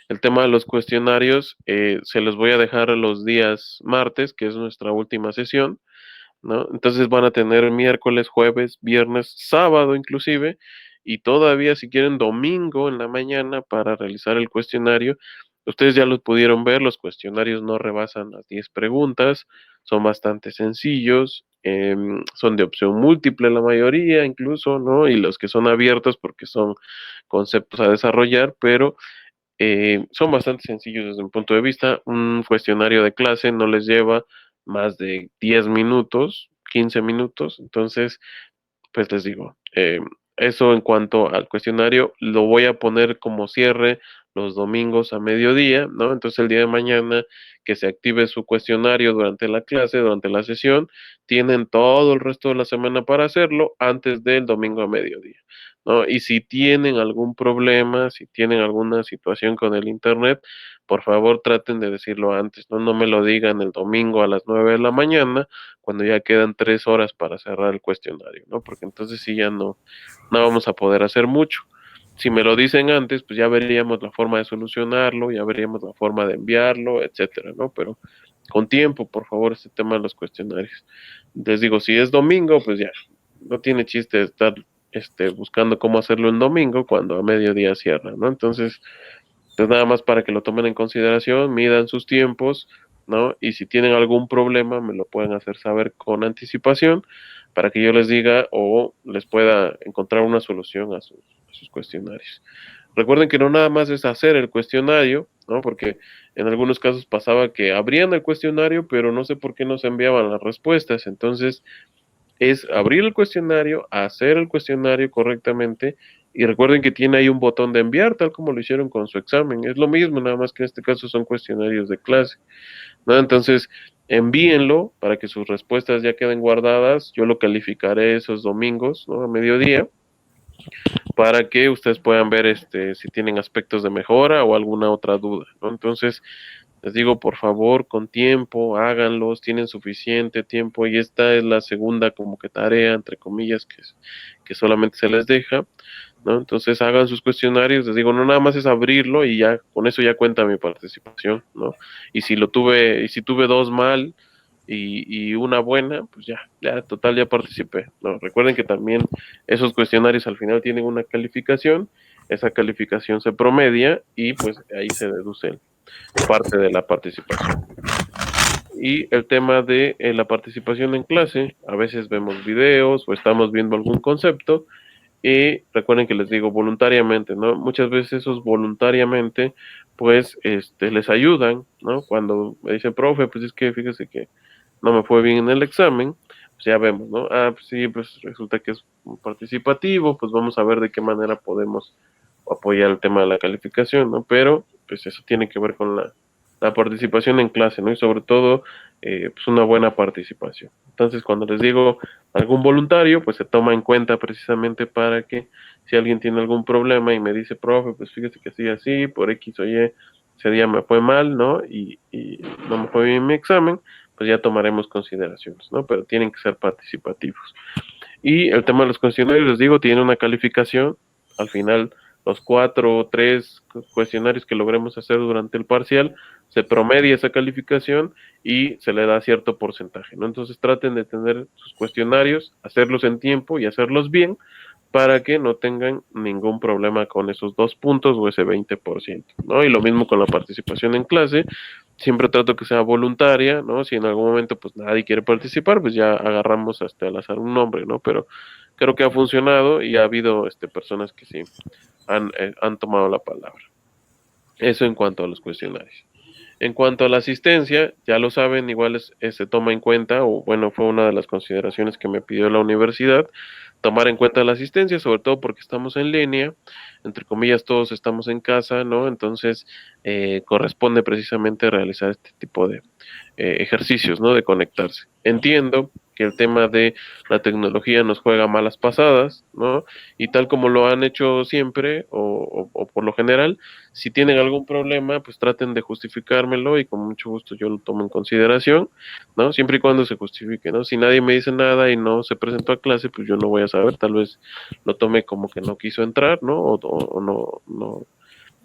A: El tema de los cuestionarios se los voy a dejar los días martes, que es nuestra última sesión, ¿no? Entonces van a tener miércoles, jueves, viernes, sábado inclusive, y todavía si quieren domingo en la mañana para realizar el cuestionario. Ustedes ya los pudieron ver, los cuestionarios no rebasan las 10 preguntas, son bastante sencillos, son de opción múltiple la mayoría incluso, ¿no? Y los que son abiertos porque son conceptos a desarrollar, pero son bastante sencillos desde mi punto de vista. Un cuestionario de clase no les lleva más de 10 minutos, 15 minutos. Entonces, pues les digo, eso en cuanto al cuestionario, lo voy a poner como cierre los domingos a mediodía, ¿no? Entonces el día de mañana que se active su cuestionario durante la clase, durante la sesión, tienen todo el resto de la semana para hacerlo antes del domingo a mediodía, ¿no? Y si tienen algún problema, si tienen alguna situación con el internet, por favor traten de decirlo antes, ¿no? No me lo digan el domingo a las 9 de la mañana, cuando ya quedan 3 horas para cerrar el cuestionario, ¿no? Porque entonces sí ya no vamos a poder hacer mucho. Si me lo dicen antes, pues ya veríamos la forma de solucionarlo, ya veríamos la forma de enviarlo, etcétera, ¿no? Pero con tiempo, por favor, este tema de los cuestionarios. Les digo, si es domingo, pues ya, no tiene chiste estar buscando cómo hacerlo en domingo cuando a mediodía cierra, ¿no? Entonces, pues nada más para que lo tomen en consideración, midan sus tiempos, ¿no? Y si tienen algún problema, me lo pueden hacer saber con anticipación para que yo les diga o les pueda encontrar una solución a sus cuestionarios. Recuerden que no nada más es hacer el cuestionario, ¿no? Porque en algunos casos pasaba que abrían el cuestionario, pero no sé por qué no se enviaban las respuestas. Entonces, es abrir el cuestionario, hacer el cuestionario correctamente y recuerden que tiene ahí un botón de enviar, tal como lo hicieron con su examen. Es lo mismo, nada más que en este caso son cuestionarios de clase, ¿no? Entonces, envíenlo para que sus respuestas ya queden guardadas. Yo lo calificaré esos domingos, ¿no? A mediodía, para que ustedes puedan ver si tienen aspectos de mejora o alguna otra duda, ¿no? Entonces, les digo, por favor, con tiempo, háganlos, tienen suficiente tiempo y esta es la segunda como que tarea, entre comillas, que solamente se les deja, ¿no? Entonces hagan sus cuestionarios, les digo, no nada más es abrirlo y ya, con eso ya cuenta mi participación, ¿no? Y si tuve dos mal y una buena, pues ya, total, ya participé, ¿no? Recuerden que también esos cuestionarios al final tienen una calificación, esa calificación se promedia y pues ahí se deduce parte de la participación. Y el tema de la participación en clase, a veces vemos videos o estamos viendo algún concepto y recuerden que les digo voluntariamente, ¿no? Muchas veces esos voluntariamente, pues, les ayudan, ¿no? Cuando me dicen, profe, pues es que fíjese que no me fue bien en el examen, pues ya vemos, ¿no? Ah, pues sí, pues resulta que es participativo, pues vamos a ver de qué manera podemos apoyar el tema de la calificación, ¿no? Pero, pues eso tiene que ver con la participación en clase, ¿no? Y sobre todo, pues una buena participación. Entonces, cuando les digo algún voluntario, pues se toma en cuenta precisamente para que si alguien tiene algún problema y me dice, profe, pues fíjese que sí, así, por X o Y, ese día me fue mal, ¿no? Y no me fue bien mi examen, pues ya tomaremos consideraciones, ¿no? Pero tienen que ser participativos. Y el tema de los cuestionarios, les digo, tiene una calificación. Al final, los 4 o 3 cuestionarios que logremos hacer durante el parcial, se promedia esa calificación y se le da cierto porcentaje, ¿no? Entonces traten de tener sus cuestionarios, hacerlos en tiempo y hacerlos bien para que no tengan ningún problema con esos 2 puntos o ese 20%, ¿no? Y lo mismo con la participación en clase, siempre trato que sea voluntaria, ¿no? Si en algún momento pues nadie quiere participar, pues ya agarramos hasta al azar un nombre, ¿no? Pero creo que ha funcionado y ha habido personas que sí han tomado la palabra. Eso en cuanto a los cuestionarios. En cuanto a la asistencia, ya lo saben, igual se toma en cuenta, o bueno, fue una de las consideraciones que me pidió la universidad, tomar en cuenta la asistencia, sobre todo porque estamos en línea, entre comillas, todos estamos en casa, ¿no? Entonces, corresponde precisamente realizar este tipo de ejercicios, ¿no? De conectarse. Entiendo que el tema de la tecnología nos juega malas pasadas, ¿no? Y tal como lo han hecho siempre, o por lo general, si tienen algún problema, pues traten de justificármelo y con mucho gusto yo lo tomo en consideración, ¿no? Siempre y cuando se justifique, ¿no? Si nadie me dice nada y no se presentó a clase, pues yo no voy a saber, tal vez lo tome como que no quiso entrar, ¿no? O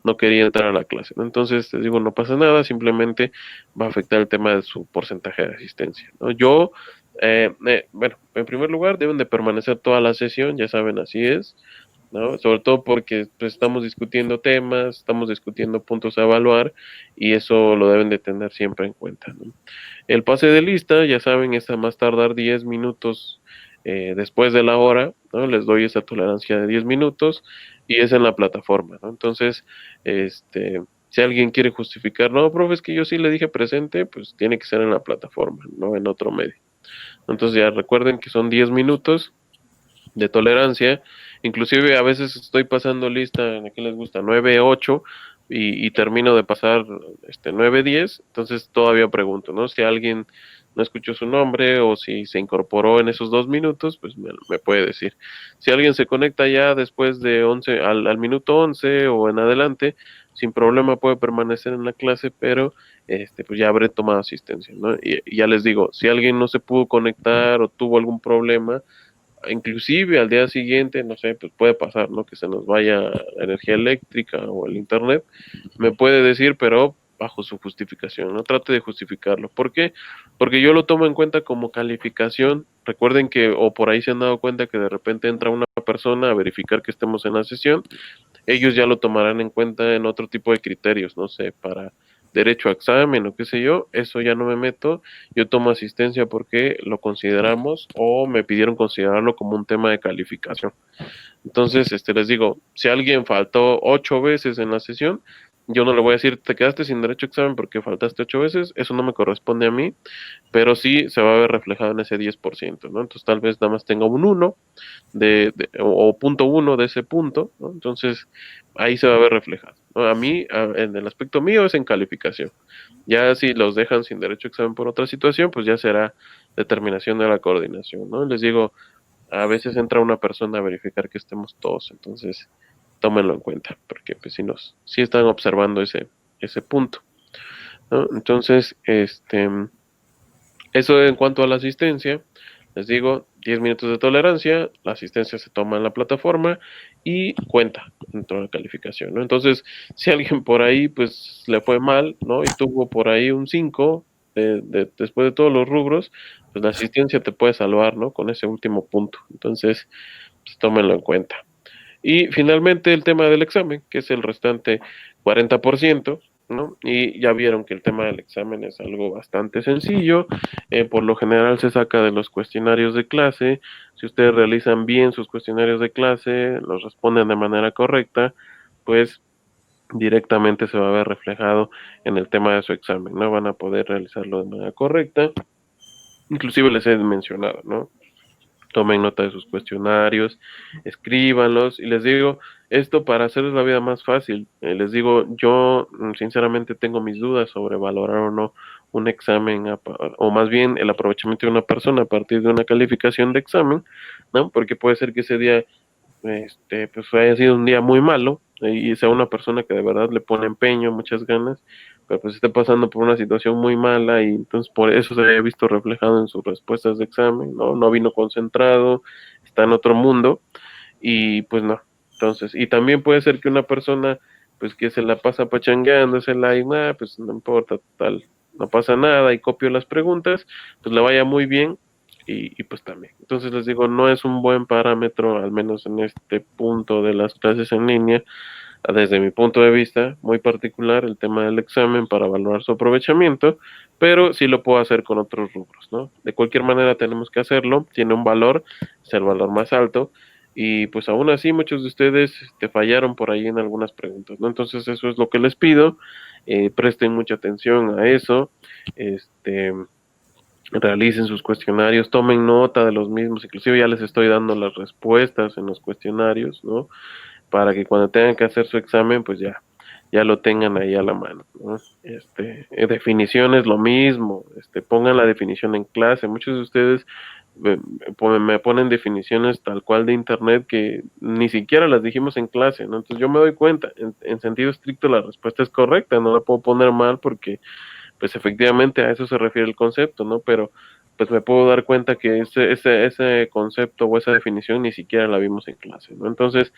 A: no quería entrar a la clase, ¿no? Entonces, les digo, no pasa nada, simplemente va a afectar el tema de su porcentaje de asistencia, ¿no? Bueno, en primer lugar, deben de permanecer toda la sesión, ya saben, así es, ¿no? Sobre todo porque pues, estamos discutiendo temas, estamos discutiendo puntos a evaluar y eso lo deben de tener siempre en cuenta, ¿no? El pase de lista, ya saben, es a más tardar 10 minutos después de la hora, ¿no? Les doy esa tolerancia de 10 minutos y es en la plataforma, ¿no? Entonces, si alguien quiere justificar, no, profe, es que yo sí le dije presente, pues tiene que ser en la plataforma, no en otro medio. Entonces ya recuerden que son 10 minutos de tolerancia, inclusive a veces estoy pasando lista, ¿a qué les gusta? 9, 8, y termino de pasar 9-10, entonces todavía pregunto, ¿no? Si alguien no escuchó su nombre o si se incorporó en esos 2 minutos, pues me puede decir. Si alguien se conecta ya después de 11, al minuto 11 o en adelante, sin problema puede permanecer en la clase, pero pues ya habré tomado asistencia, ¿no? Y ya les digo, si alguien no se pudo conectar o tuvo algún problema, inclusive al día siguiente, no sé, pues puede pasar, ¿no? Que se nos vaya la energía eléctrica o el internet, me puede decir, pero bajo su justificación, no trate de justificarlo. ¿Por qué? Porque yo lo tomo en cuenta como calificación. Recuerden que, o por ahí se han dado cuenta que de repente entra una persona a verificar que estemos en la sesión, ellos ya lo tomarán en cuenta en otro tipo de criterios, no sé, para derecho a examen o qué sé yo, eso ya no me meto, yo tomo asistencia porque lo consideramos o me pidieron considerarlo como un tema de calificación. Entonces, les digo, si alguien faltó 8 veces en la sesión, yo no le voy a decir, te quedaste sin derecho a examen porque faltaste 8 veces, eso no me corresponde a mí, pero sí se va a ver reflejado en ese 10%, ¿no? Entonces tal vez nada más tenga un 1 o punto 1 de ese punto, ¿no? Entonces ahí se va a ver reflejado, ¿no? A mí, en el aspecto mío es en calificación. Ya si los dejan sin derecho a examen por otra situación, pues ya será determinación de la coordinación, ¿no? Les digo, a veces entra una persona a verificar que estemos todos, entonces tómenlo en cuenta, porque pues si están observando ese punto, ¿no? Entonces, eso en cuanto a la asistencia, les digo, 10 minutos de tolerancia, la asistencia se toma en la plataforma y cuenta dentro de la calificación, ¿no? Entonces, si alguien por ahí pues le fue mal, ¿no? Y tuvo por ahí un 5 después de todos los rubros, pues la asistencia te puede salvar, ¿no? Con ese último punto. Entonces, pues tómenlo en cuenta. Y finalmente el tema del examen, que es el restante 40%, ¿no? Y ya vieron que el tema del examen es algo bastante sencillo, por lo general se saca de los cuestionarios de clase, si ustedes realizan bien sus cuestionarios de clase, los responden de manera correcta, pues directamente se va a ver reflejado en el tema de su examen, ¿no? Van a poder realizarlo de manera correcta, inclusive les he mencionado, ¿no? Tomen nota de sus cuestionarios, escríbanlos y les digo esto para hacerles la vida más fácil. Les digo, yo sinceramente tengo mis dudas sobre valorar o no un examen o más bien el aprovechamiento de una persona a partir de una calificación de examen, ¿no? Porque puede ser que ese día pues haya sido un día muy malo y sea una persona que de verdad le pone empeño, muchas ganas, pero pues esté pasando por una situación muy mala y entonces por eso se haya visto reflejado en sus respuestas de examen, ¿no? No vino concentrado, está en otro mundo y pues no. Entonces, y también puede ser que una persona pues que se la pasa pachangueándosela y nada, pues no importa, total, no pasa nada y copio las preguntas, pues le vaya muy bien y pues también. Entonces les digo, no es un buen parámetro, al menos en este punto de las clases en línea, desde mi punto de vista muy particular, el tema del examen para evaluar su aprovechamiento, pero sí lo puedo hacer con otros rubros, ¿no? De cualquier manera tenemos que hacerlo, tiene un valor, es el valor más alto, y pues aún así muchos de ustedes te fallaron por ahí en algunas preguntas, ¿no? Entonces eso es lo que les pido, presten mucha atención a eso, realicen sus cuestionarios, tomen nota de los mismos, inclusive ya les estoy dando las respuestas en los cuestionarios, ¿no? Para que cuando tengan que hacer su examen, pues ya lo tengan ahí a la mano, ¿no? Definiciones, lo mismo, pongan la definición en clase. Muchos de ustedes me ponen definiciones tal cual de internet que ni siquiera las dijimos en clase, ¿no? Entonces yo me doy cuenta, en sentido estricto la respuesta es correcta, no la puedo poner mal porque pues efectivamente a eso se refiere el concepto, ¿no? Pero pues me puedo dar cuenta que ese concepto o esa definición ni siquiera la vimos en clase, ¿no? Entonces,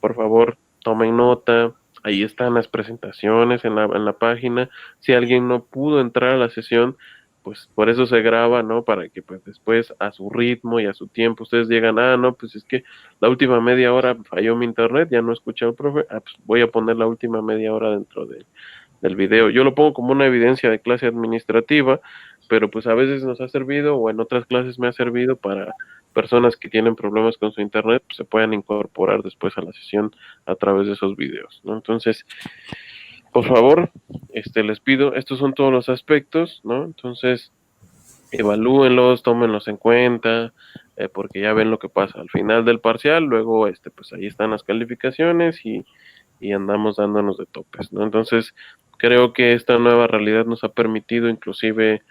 A: por favor, tomen nota, ahí están las presentaciones en la página, si alguien no pudo entrar a la sesión, pues por eso se graba, ¿no? Para que pues después a su ritmo y a su tiempo ustedes llegan, no, pues es que la última media hora falló mi internet, ya no escuché al profe, pues voy a poner la última media hora dentro del video. Yo lo pongo como una evidencia de clase administrativa, pero pues a veces nos ha servido o en otras clases me ha servido para personas que tienen problemas con su internet, pues se puedan incorporar después a la sesión a través de esos videos, ¿no? Entonces, por favor, les pido, estos son todos los aspectos, ¿no? Entonces, evalúenlos, tómenlos en cuenta, porque ya ven lo que pasa al final del parcial, luego, pues ahí están las calificaciones y y andamos dándonos de topes, ¿no? Entonces, creo que esta nueva realidad nos ha permitido inclusive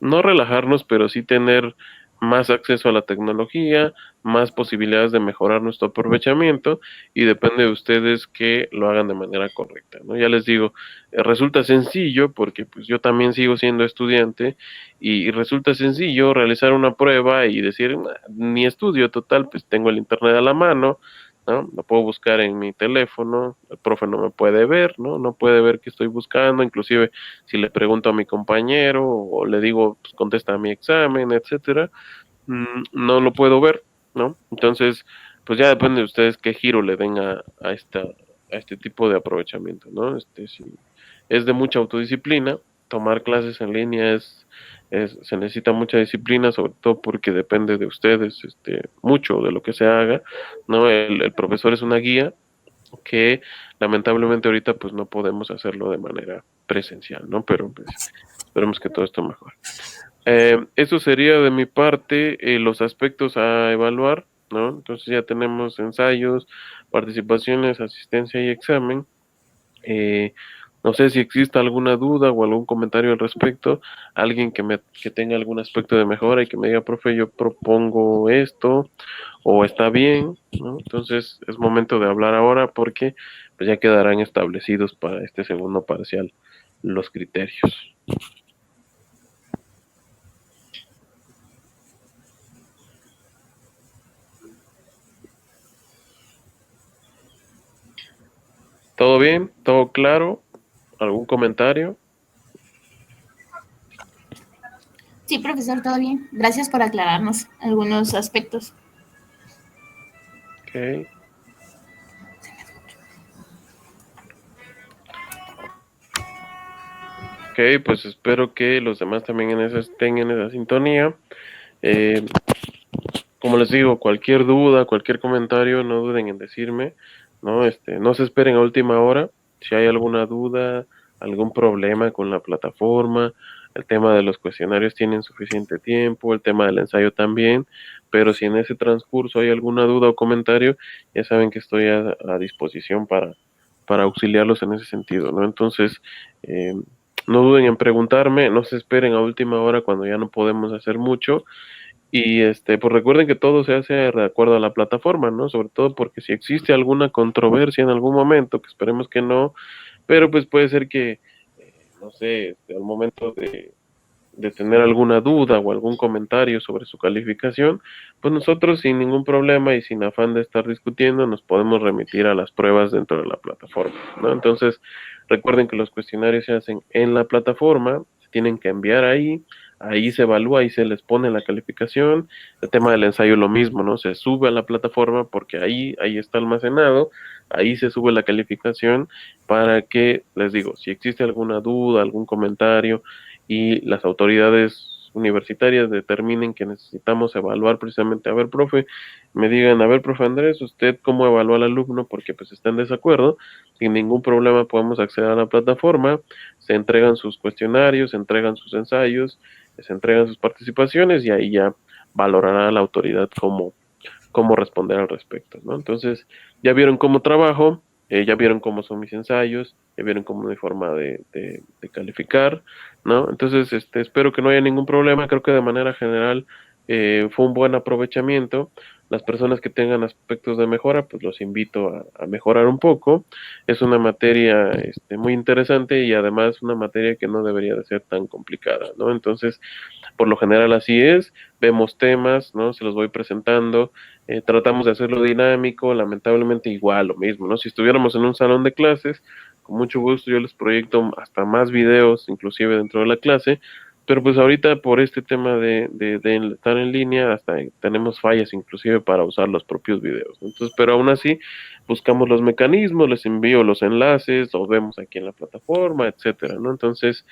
A: no relajarnos, pero sí tener más acceso a la tecnología, más posibilidades de mejorar nuestro aprovechamiento y depende de ustedes que lo hagan de manera correcta, ¿no? Ya les digo, resulta sencillo porque pues yo también sigo siendo estudiante y resulta sencillo realizar una prueba y decir, "Nah, ni estudio total, pues tengo el internet a la mano, ¿no? Lo puedo buscar en mi teléfono, el profe no me puede ver, ¿no? No puede ver qué estoy buscando, inclusive si le pregunto a mi compañero o le digo, pues contesta mi examen, etcétera, no lo puedo ver, ¿no? Entonces, pues ya depende de ustedes qué giro le den a este tipo de aprovechamiento, ¿no? Si es de mucha autodisciplina, tomar clases en línea se necesita mucha disciplina, sobre todo porque depende de ustedes, mucho de lo que se haga, ¿no? El profesor es una guía que lamentablemente ahorita pues no podemos hacerlo de manera presencial, ¿no? Pero pues esperemos que todo esto mejore. Eso sería de mi parte los aspectos a evaluar, ¿no? Entonces ya tenemos ensayos, participaciones, asistencia y examen. Eh, no sé si existe alguna duda o algún comentario al respecto, alguien que tenga algún aspecto de mejora y que me diga, profe, yo propongo esto o está bien, ¿no? Entonces es momento de hablar ahora porque pues ya quedarán establecidos para este segundo parcial los criterios. ¿Todo bien? ¿Todo claro? ¿Algún comentario?
E: Sí, profesor, todo bien. Gracias por aclararnos algunos aspectos.
A: Ok. Ok, pues espero que los demás también estén en esa sintonía. Eh, como les digo, cualquier duda, cualquier comentario, no duden en decirme, ¿no? No se esperen a última hora. Si hay alguna duda, algún problema con la plataforma, el tema de los cuestionarios tienen suficiente tiempo, el tema del ensayo también, pero si en ese transcurso hay alguna duda o comentario, ya saben que estoy a disposición para auxiliarlos en ese sentido, ¿no? Entonces, no duden en preguntarme, no se esperen a última hora cuando ya no podemos hacer mucho y pues recuerden que todo se hace de acuerdo a la plataforma, ¿no? Sobre todo porque si existe alguna controversia en algún momento, que esperemos que no, pero pues puede ser que, no sé, al momento de tener alguna duda o algún comentario sobre su calificación, pues nosotros sin ningún problema y sin afán de estar discutiendo, nos podemos remitir a las pruebas dentro de la plataforma, ¿no? Entonces, recuerden que los cuestionarios se hacen en la plataforma, se tienen que enviar ahí se evalúa, ahí se les pone la calificación. El tema del ensayo lo mismo, ¿no? Se sube a la plataforma porque ahí está almacenado, ahí se sube la calificación para que, les digo, si existe alguna duda, algún comentario, y las autoridades universitarias determinen que necesitamos evaluar precisamente, a ver, profe, me digan, a ver, profe Andrés, ¿usted cómo evalúa al alumno? Porque pues está en desacuerdo, sin ningún problema podemos acceder a la plataforma, se entregan sus cuestionarios, se entregan sus ensayos, se entregan sus participaciones y ahí ya valorará la autoridad cómo responder al respecto, ¿no? Entonces, ya vieron cómo trabajo, ya vieron cómo son mis ensayos, ya vieron cómo es mi forma de calificar, ¿no? Entonces, espero que no haya ningún problema, creo que de manera general fue un buen aprovechamiento. Las personas que tengan aspectos de mejora, pues los invito a mejorar un poco. Es una materia muy interesante y además una materia que no debería de ser tan complicada, ¿no? Entonces, por lo general así es, vemos temas, ¿no? Se los voy presentando, tratamos de hacerlo dinámico, lamentablemente igual, lo mismo, ¿no? Si estuviéramos en un salón de clases, con mucho gusto yo les proyecto hasta más videos, inclusive dentro de la clase, pero pues ahorita por este tema de estar en línea, hasta tenemos fallas inclusive para usar los propios videos, ¿no? Entonces, pero aún así, buscamos los mecanismos, les envío los enlaces, los vemos aquí en la plataforma, etcétera, ¿no? Entonces,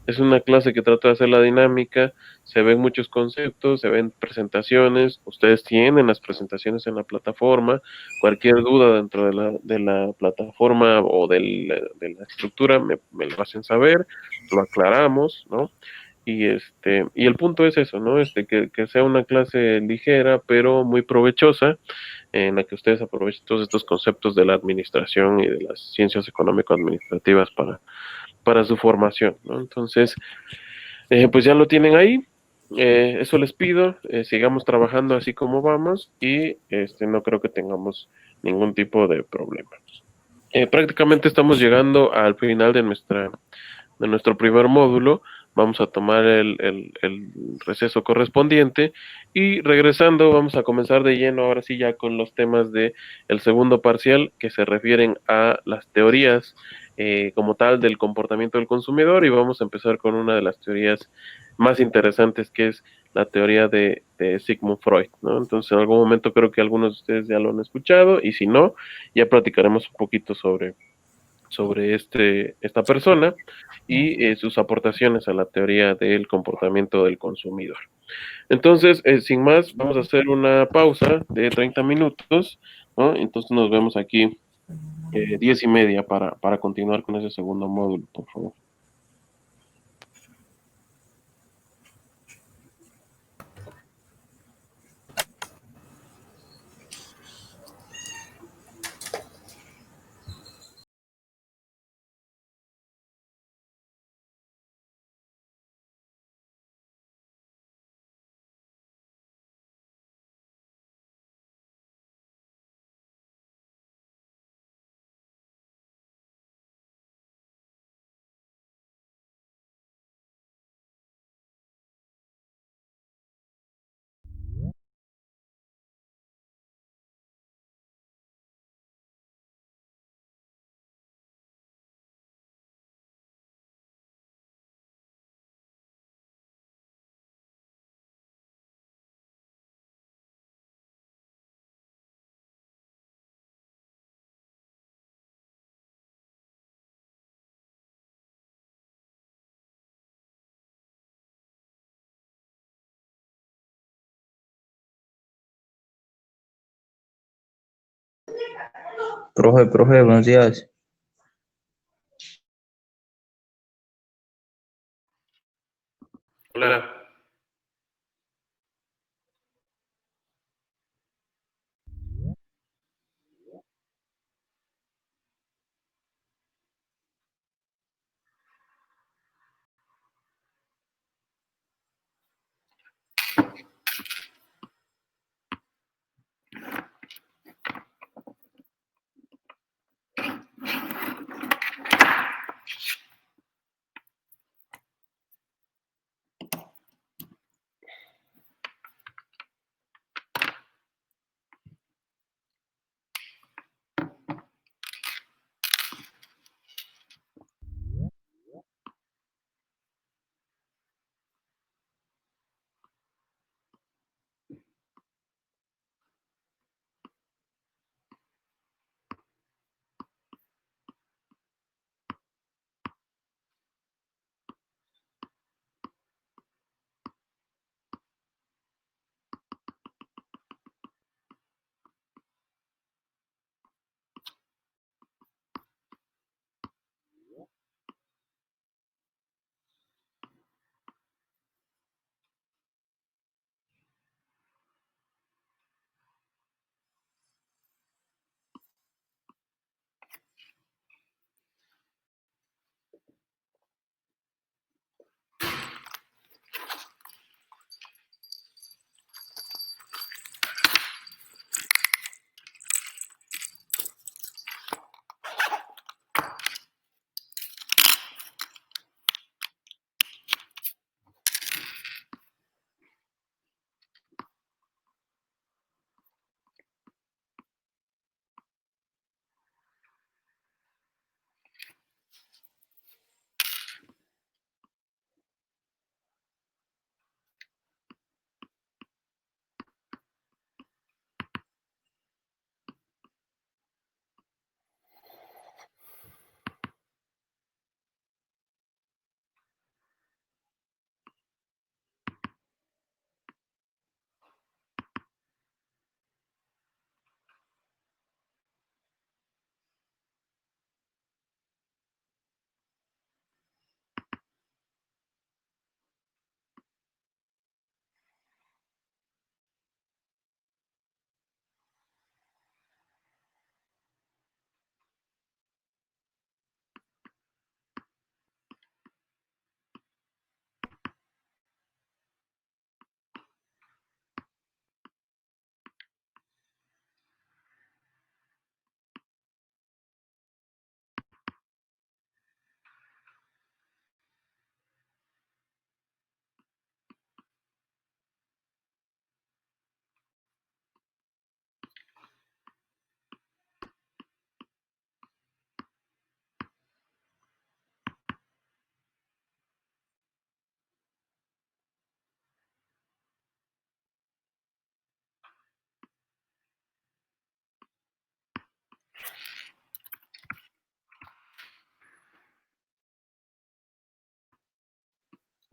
A: es una clase que trata de hacer la dinámica, se ven muchos conceptos, se ven presentaciones, ustedes tienen las presentaciones en la plataforma, cualquier duda dentro de la plataforma o de la estructura me lo hacen saber, lo aclaramos, ¿no? Y el punto es eso, ¿no? Que sea una clase ligera, pero muy provechosa, en la que ustedes aprovechen todos estos conceptos de la administración y de las ciencias económico-administrativas para su formación, ¿no? Entonces, pues ya lo tienen ahí. Eso les pido, sigamos trabajando así como vamos y no creo que tengamos ningún tipo de problema. Prácticamente estamos llegando al final de nuestro primer módulo. Vamos a tomar el receso correspondiente y regresando vamos a comenzar de lleno ahora sí ya con los temas de el segundo parcial que se refieren a las teorías como tal del comportamiento del consumidor y vamos a empezar con una de las teorías más interesantes que es la teoría de Sigmund Freud, ¿no? Entonces en algún momento creo que algunos de ustedes ya lo han escuchado y si no, ya platicaremos un poquito sobre esta persona y sus aportaciones a la teoría del comportamiento del consumidor. Entonces, sin más, vamos a hacer una pausa de 30 minutos, ¿no? Entonces nos vemos aquí 10:30 para continuar con ese segundo módulo, por favor.
D: Profe, buenos días.
A: Hola.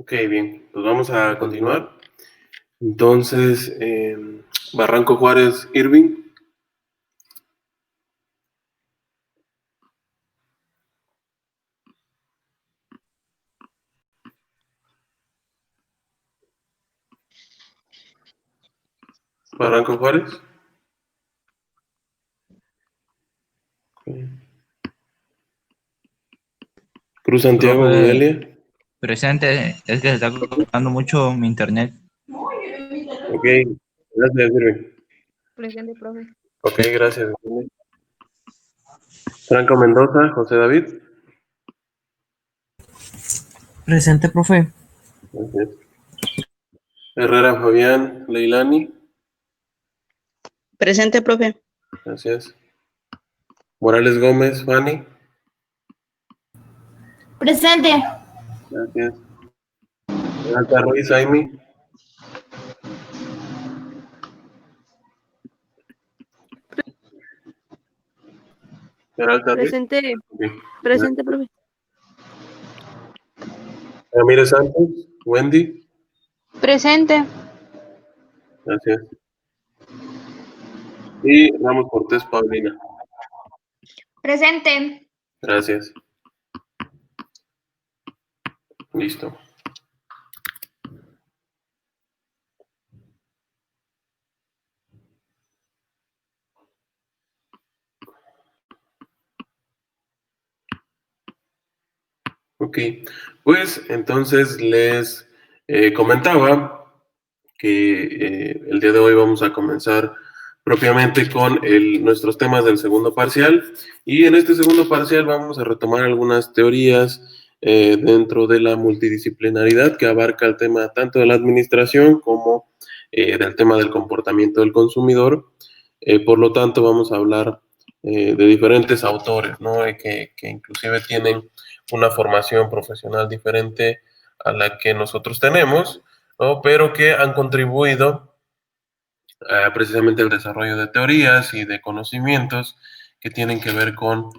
A: Ok, bien, pues vamos a continuar. Entonces, Barranco Juárez, Irving. Barranco Juárez. Ok. Cruz Santiago,
D: Profe.
A: Budelia.
D: Presente, es que se está cortando mucho mi internet.
A: Ok, gracias, Irving.
B: Presente, profe.
A: Ok, gracias. Franco Mendoza, José David.
C: Presente, profe.
A: Gracias. Herrera Fabián, Leilani.
B: Presente, profe.
A: Gracias. Morales Gómez, Fanny.
E: Presente.
A: Gracias. Peralta Ruiz, Aimi. Peralta Ruiz.
B: Presente,
A: Ok.
B: presente, profe.
A: Ramírez Santos, Wendy.
F: Presente.
A: Gracias. Y Ramos Cortés, Paulina.
E: Presente.
A: Gracias. Listo. Ok, pues entonces les comentaba que el día de hoy vamos a comenzar propiamente con nuestros temas del segundo parcial, y en este segundo parcial vamos a retomar algunas teorías dentro de la multidisciplinaridad que abarca el tema tanto de la administración como del tema del comportamiento del consumidor. Por lo tanto, vamos a hablar de diferentes autores, ¿no? Que inclusive tienen una formación profesional diferente a la que nosotros tenemos, ¿no? Pero que han contribuido precisamente al desarrollo de teorías y de conocimientos que tienen que ver con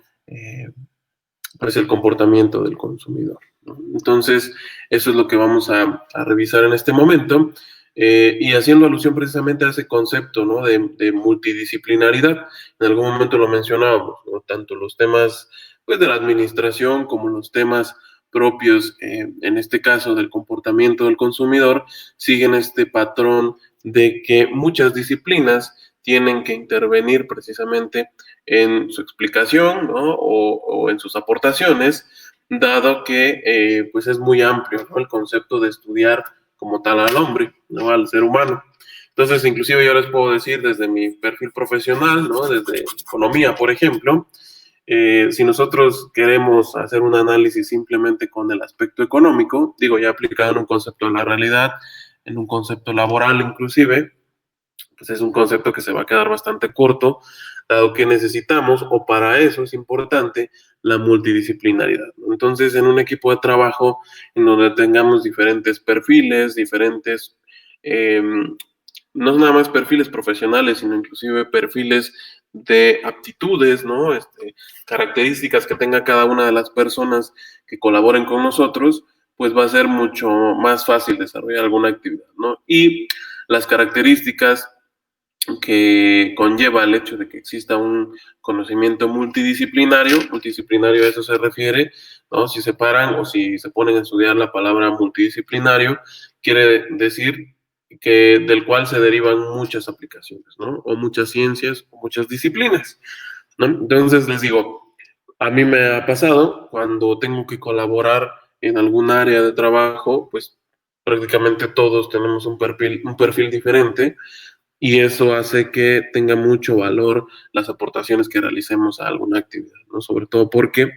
A: pues el comportamiento del consumidor, ¿no? Entonces, eso es lo que vamos a revisar en este momento, y haciendo alusión precisamente a ese concepto, ¿no? de multidisciplinaridad. En algún momento lo mencionábamos, ¿no? Tanto los temas pues, de la administración como los temas propios, en este caso del comportamiento del consumidor, siguen este patrón de que muchas disciplinas tienen que intervenir precisamente en su explicación, ¿no? o en sus aportaciones, dado que pues es muy amplio, ¿no? El concepto de estudiar como tal al hombre, ¿no? Al ser humano. Entonces, inclusive yo les puedo decir desde mi perfil profesional, ¿no? Desde economía, por ejemplo, si nosotros queremos hacer un análisis simplemente con el aspecto económico, digo, ya aplicado en un concepto de la realidad, en un concepto laboral inclusive, pues es un concepto que se va a quedar bastante corto, dado que necesitamos, o para eso es importante, la multidisciplinaridad. Entonces, en un equipo de trabajo en donde tengamos diferentes perfiles, diferentes, no nada más perfiles profesionales, sino inclusive perfiles de aptitudes, ¿no? Características que tenga cada una de las personas que colaboren con nosotros, pues va a ser mucho más fácil desarrollar alguna actividad, ¿no? Y las características que conlleva el hecho de que exista un conocimiento multidisciplinario a eso se refiere, ¿no? Si se paran o si se ponen a estudiar la palabra multidisciplinario, quiere decir que del cual se derivan muchas aplicaciones, ¿no? O muchas ciencias, o muchas disciplinas, ¿no? Entonces les digo, a mí me ha pasado cuando tengo que colaborar en algún área de trabajo, pues prácticamente todos tenemos un perfil diferente, y eso hace que tenga mucho valor las aportaciones que realicemos a alguna actividad, ¿no? Sobre todo porque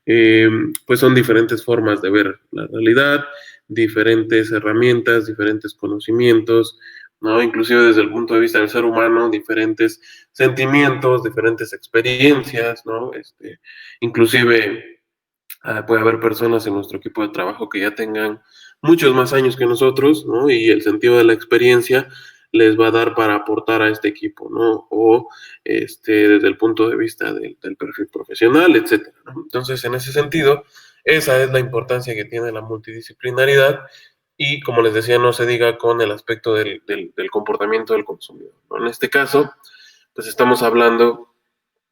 A: eh, pues son diferentes formas de ver la realidad, diferentes herramientas, diferentes conocimientos, ¿no? Inclusive desde el punto de vista del ser humano, diferentes sentimientos, diferentes experiencias, ¿no? Inclusive puede haber personas en nuestro equipo de trabajo que ya tengan muchos más años que nosotros, ¿no? Y el sentido de la experiencia les va a dar para aportar a este equipo, ¿no? O desde el punto de vista del perfil profesional, etcétera, ¿no? Entonces, en ese sentido, esa es la importancia que tiene la multidisciplinaridad, y, como les decía, no se diga con el aspecto del comportamiento del consumidor, ¿no? En este caso, pues estamos hablando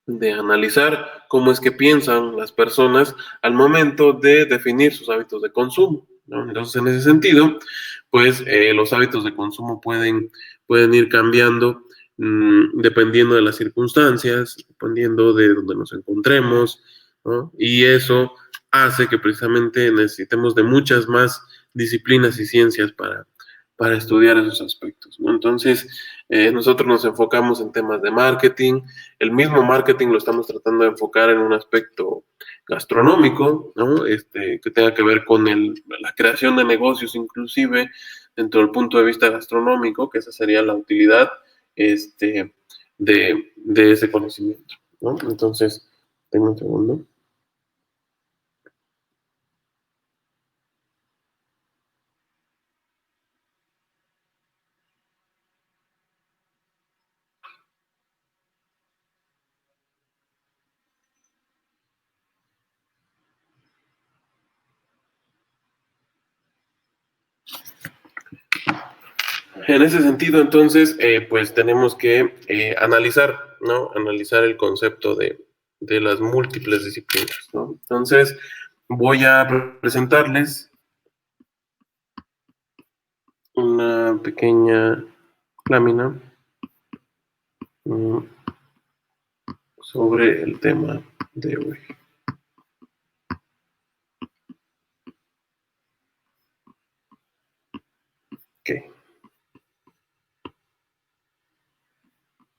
A: de analizar cómo es que piensan las personas al momento de definir sus hábitos de consumo, ¿no? Entonces, en ese sentido, pues los hábitos de consumo pueden ir cambiando dependiendo de las circunstancias, dependiendo de donde nos encontremos, ¿no? Y eso hace que precisamente necesitemos de muchas más disciplinas y ciencias para estudiar esos aspectos, ¿no? Entonces, nosotros nos enfocamos en temas de marketing. El mismo marketing lo estamos tratando de enfocar en un aspecto gastronómico, ¿no? Que tenga que ver con la creación de negocios, inclusive dentro del punto de vista gastronómico, que esa sería la utilidad de ese conocimiento, ¿no? Entonces, tengo un segundo. En ese sentido, entonces, pues tenemos que analizar, ¿no? Analizar el concepto de las múltiples disciplinas, ¿no? Entonces, voy a presentarles una pequeña lámina sobre el tema de hoy. Ok.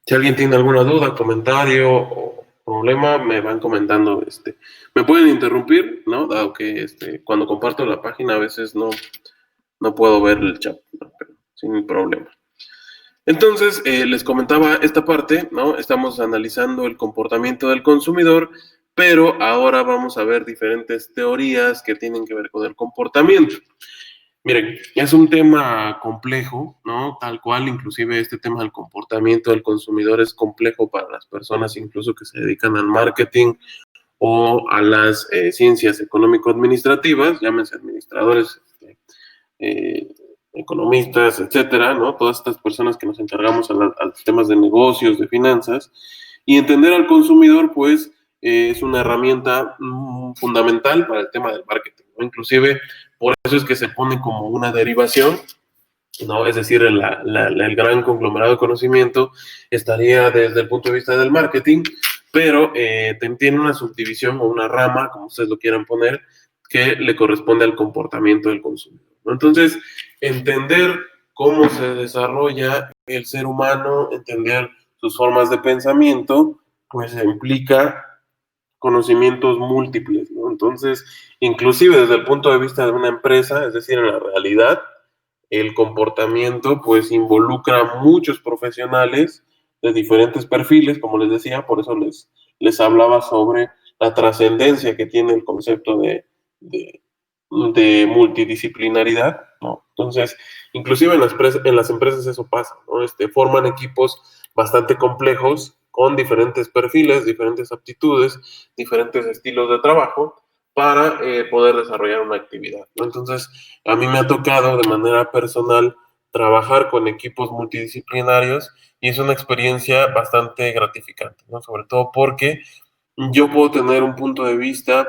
A: Si alguien tiene alguna duda, comentario o problema, me van comentando. Me pueden interrumpir, ¿no? Dado que cuando comparto la página a veces no puedo ver el chat, ¿no? Pero sin problema. Entonces, les comentaba esta parte, ¿no? Estamos analizando el comportamiento del consumidor, pero ahora vamos a ver diferentes teorías que tienen que ver con el comportamiento. Miren, es un tema complejo, ¿no? Tal cual, inclusive este tema del comportamiento del consumidor es complejo para las personas incluso que se dedican al marketing o a las ciencias económico-administrativas, llámense administradores, economistas, etcétera, ¿no? Todas estas personas que nos encargamos a los temas de negocios, de finanzas, y entender al consumidor, pues, es una herramienta fundamental para el tema del marketing, ¿no? Inclusive, por eso es que se pone como una derivación, ¿no? Es decir, el gran conglomerado de conocimiento estaría desde el punto de vista del marketing, pero tiene una subdivisión o una rama, como ustedes lo quieran poner, que le corresponde al comportamiento del consumidor, ¿no? Entonces, entender cómo se desarrolla el ser humano, entender sus formas de pensamiento, pues implica conocimientos múltiples, ¿no? Entonces, inclusive desde el punto de vista de una empresa, es decir, en la realidad, el comportamiento pues involucra muchos profesionales de diferentes perfiles, como les decía, por eso les hablaba sobre la trascendencia que tiene el concepto de multidisciplinaridad, ¿no? Entonces, inclusive en las empresas eso pasa, ¿no? Forman equipos bastante complejos con diferentes perfiles, diferentes aptitudes, diferentes estilos de trabajo para poder desarrollar una actividad, ¿no? Entonces, a mí me ha tocado de manera personal trabajar con equipos multidisciplinarios y es una experiencia bastante gratificante, ¿no? Sobre todo porque yo puedo tener un punto de vista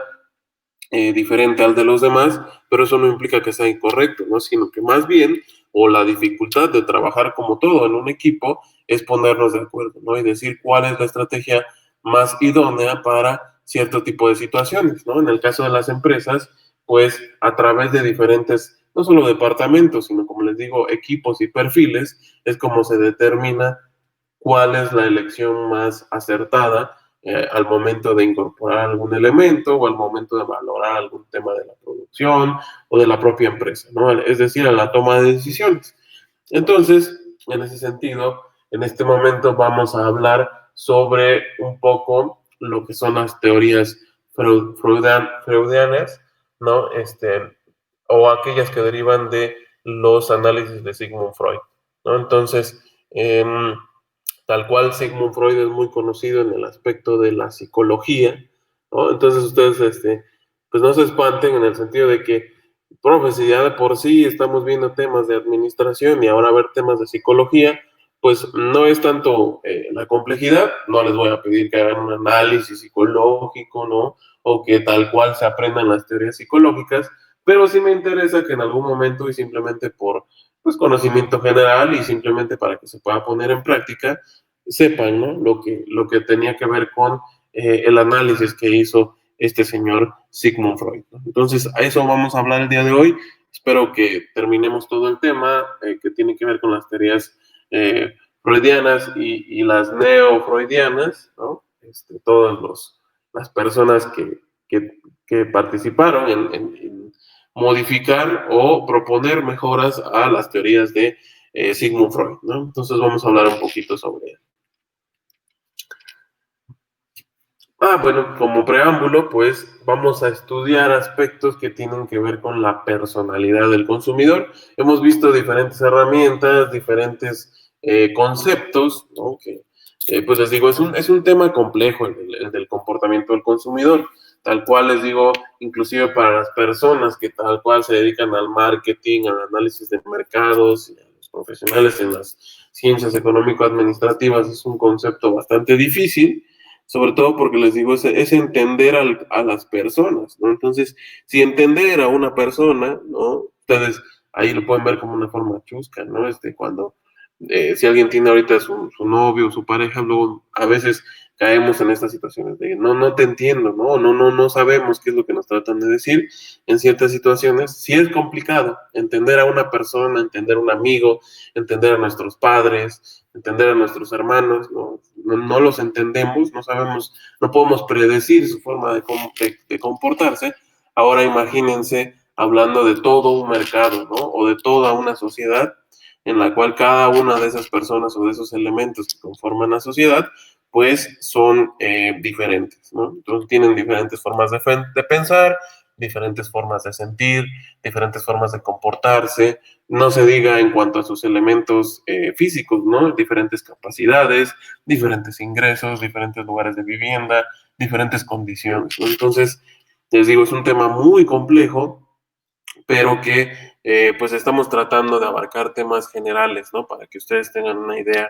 A: diferente al de los demás, pero eso no implica que sea incorrecto, ¿no? Sino que más bien, o la dificultad de trabajar como todo en un equipo, es ponernos de acuerdo, ¿no? Y decir cuál es la estrategia más idónea para cierto tipo de situaciones, ¿no? En el caso de las empresas, pues a través de diferentes, no solo departamentos, sino como les digo, equipos y perfiles, es como se determina cuál es la elección más acertada al momento de incorporar algún elemento o al momento de valorar algún tema de la producción o de la propia empresa, ¿no? Es decir, a la toma de decisiones. Entonces, en ese sentido, en este momento vamos a hablar sobre un poco lo que son las teorías freudianas, ¿no? O aquellas que derivan de los análisis de Sigmund Freud, ¿no? Entonces, tal cual Sigmund Freud es muy conocido en el aspecto de la psicología, ¿no? Entonces ustedes, pues no se espanten en el sentido de que profe, si ya de por sí estamos viendo temas de administración y ahora ver temas de psicología, pues no es tanto la complejidad, no les voy a pedir que hagan un análisis psicológico, ¿no? O que tal cual se aprendan las teorías psicológicas, pero sí me interesa que en algún momento y simplemente por pues, conocimiento general y simplemente para que se pueda poner en práctica, sepan, ¿no? Lo que tenía que ver con el análisis que hizo este señor Sigmund Freud, ¿no? Entonces, a eso vamos a hablar el día de hoy. Espero que terminemos todo el tema que tiene que ver con las teorías freudianas y las neofreudianas, ¿no? Todas las personas que participaron en modificar o proponer mejoras a las teorías de Sigmund Freud, ¿no? Entonces vamos a hablar un poquito sobre él. Bueno, como preámbulo, pues vamos a estudiar aspectos que tienen que ver con la personalidad del consumidor. Hemos visto diferentes herramientas, diferentes conceptos, ¿no? Pues les digo, es un tema complejo el del comportamiento del consumidor. Tal cual les digo, inclusive para las personas que tal cual se dedican al marketing, al análisis de mercados, y a los profesionales en las ciencias económico-administrativas, es un concepto bastante difícil. Sobre todo porque les digo, es entender a las personas, ¿no? Entonces, si entender a una persona, ¿no? Ustedes ahí lo pueden ver como una forma chusca, ¿no? Cuando, si alguien tiene ahorita su novio o su pareja, luego a veces caemos en estas situaciones de no te entiendo, ¿no? No sabemos qué es lo que nos tratan de decir en ciertas situaciones. Sí es complicado entender a una persona, entender a un amigo, entender a nuestros padres, entender a nuestros hermanos, ¿no? No los entendemos, no sabemos, no podemos predecir su forma de comportarse. Ahora imagínense hablando de todo un mercado, ¿no? O de toda una sociedad en la cual cada una de esas personas o de esos elementos que conforman la sociedad, pues son diferentes, ¿no? Entonces tienen diferentes formas de pensar, diferentes formas de sentir, diferentes formas de comportarse, no se diga en cuanto a sus elementos físicos, ¿no? Diferentes capacidades, diferentes ingresos, diferentes lugares de vivienda, diferentes condiciones, ¿no? Entonces, les digo, es un tema muy complejo, pero que pues estamos tratando de abarcar temas generales, ¿no? Para que ustedes tengan una idea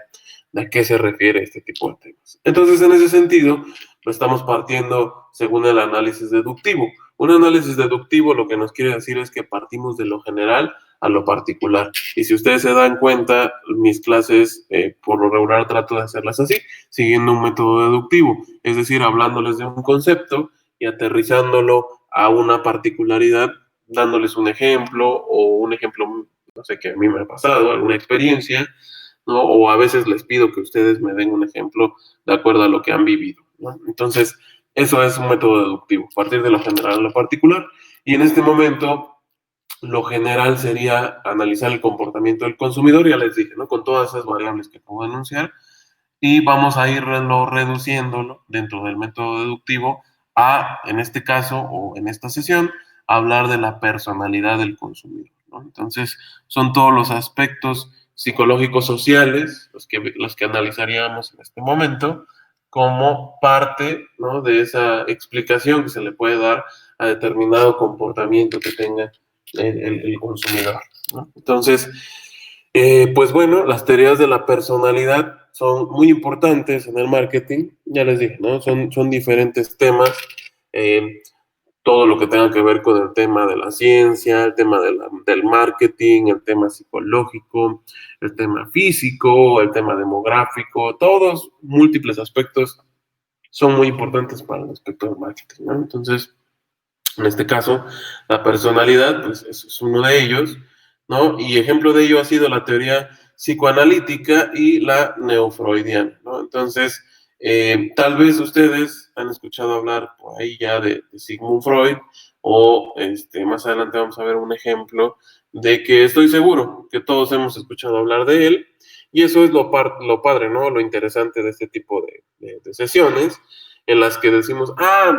A: de a qué se refiere este tipo de temas. Entonces, en ese sentido, lo estamos partiendo según el análisis deductivo. Un análisis deductivo lo que nos quiere decir es que partimos de lo general a lo particular. Y si ustedes se dan cuenta, mis clases por lo regular trato de hacerlas así, siguiendo un método deductivo, es decir, hablándoles de un concepto y aterrizándolo a una particularidad, dándoles un ejemplo o un ejemplo, no sé, que a mí me ha pasado, alguna experiencia, ¿no? O a veces les pido que ustedes me den un ejemplo de acuerdo a lo que han vivido, ¿no? Entonces, eso es un método deductivo, partir de lo general a lo particular. Y en este momento, lo general sería analizar el comportamiento del consumidor, ya les dije, ¿no? Con todas esas variables que puedo anunciar, y vamos a irlo reduciéndolo dentro del método deductivo a, en este caso o en esta sesión, hablar de la personalidad del consumidor, ¿no? Entonces, son todos los aspectos psicológicos sociales los que analizaríamos en este momento como parte, ¿no? De esa explicación que se le puede dar a determinado comportamiento que tenga el consumidor, ¿no? Entonces, pues bueno, las teorías de la personalidad son muy importantes en el marketing, ya les dije, ¿no? Son diferentes temas, eh, todo lo que tenga que ver con el tema de la ciencia, el tema del marketing, el tema psicológico, el tema físico, el tema demográfico, todos múltiples aspectos son muy importantes para el aspecto del marketing, ¿no? Entonces, en este caso, la personalidad pues, es uno de ellos, ¿no? Y ejemplo de ello ha sido la teoría psicoanalítica y la neofreudiana, ¿no? Entonces, tal vez ustedes han escuchado hablar por ahí ya de Sigmund Freud, o más adelante vamos a ver un ejemplo de que estoy seguro que todos hemos escuchado hablar de él, y eso es lo padre, ¿no? Lo interesante de este tipo de sesiones, en las que decimos,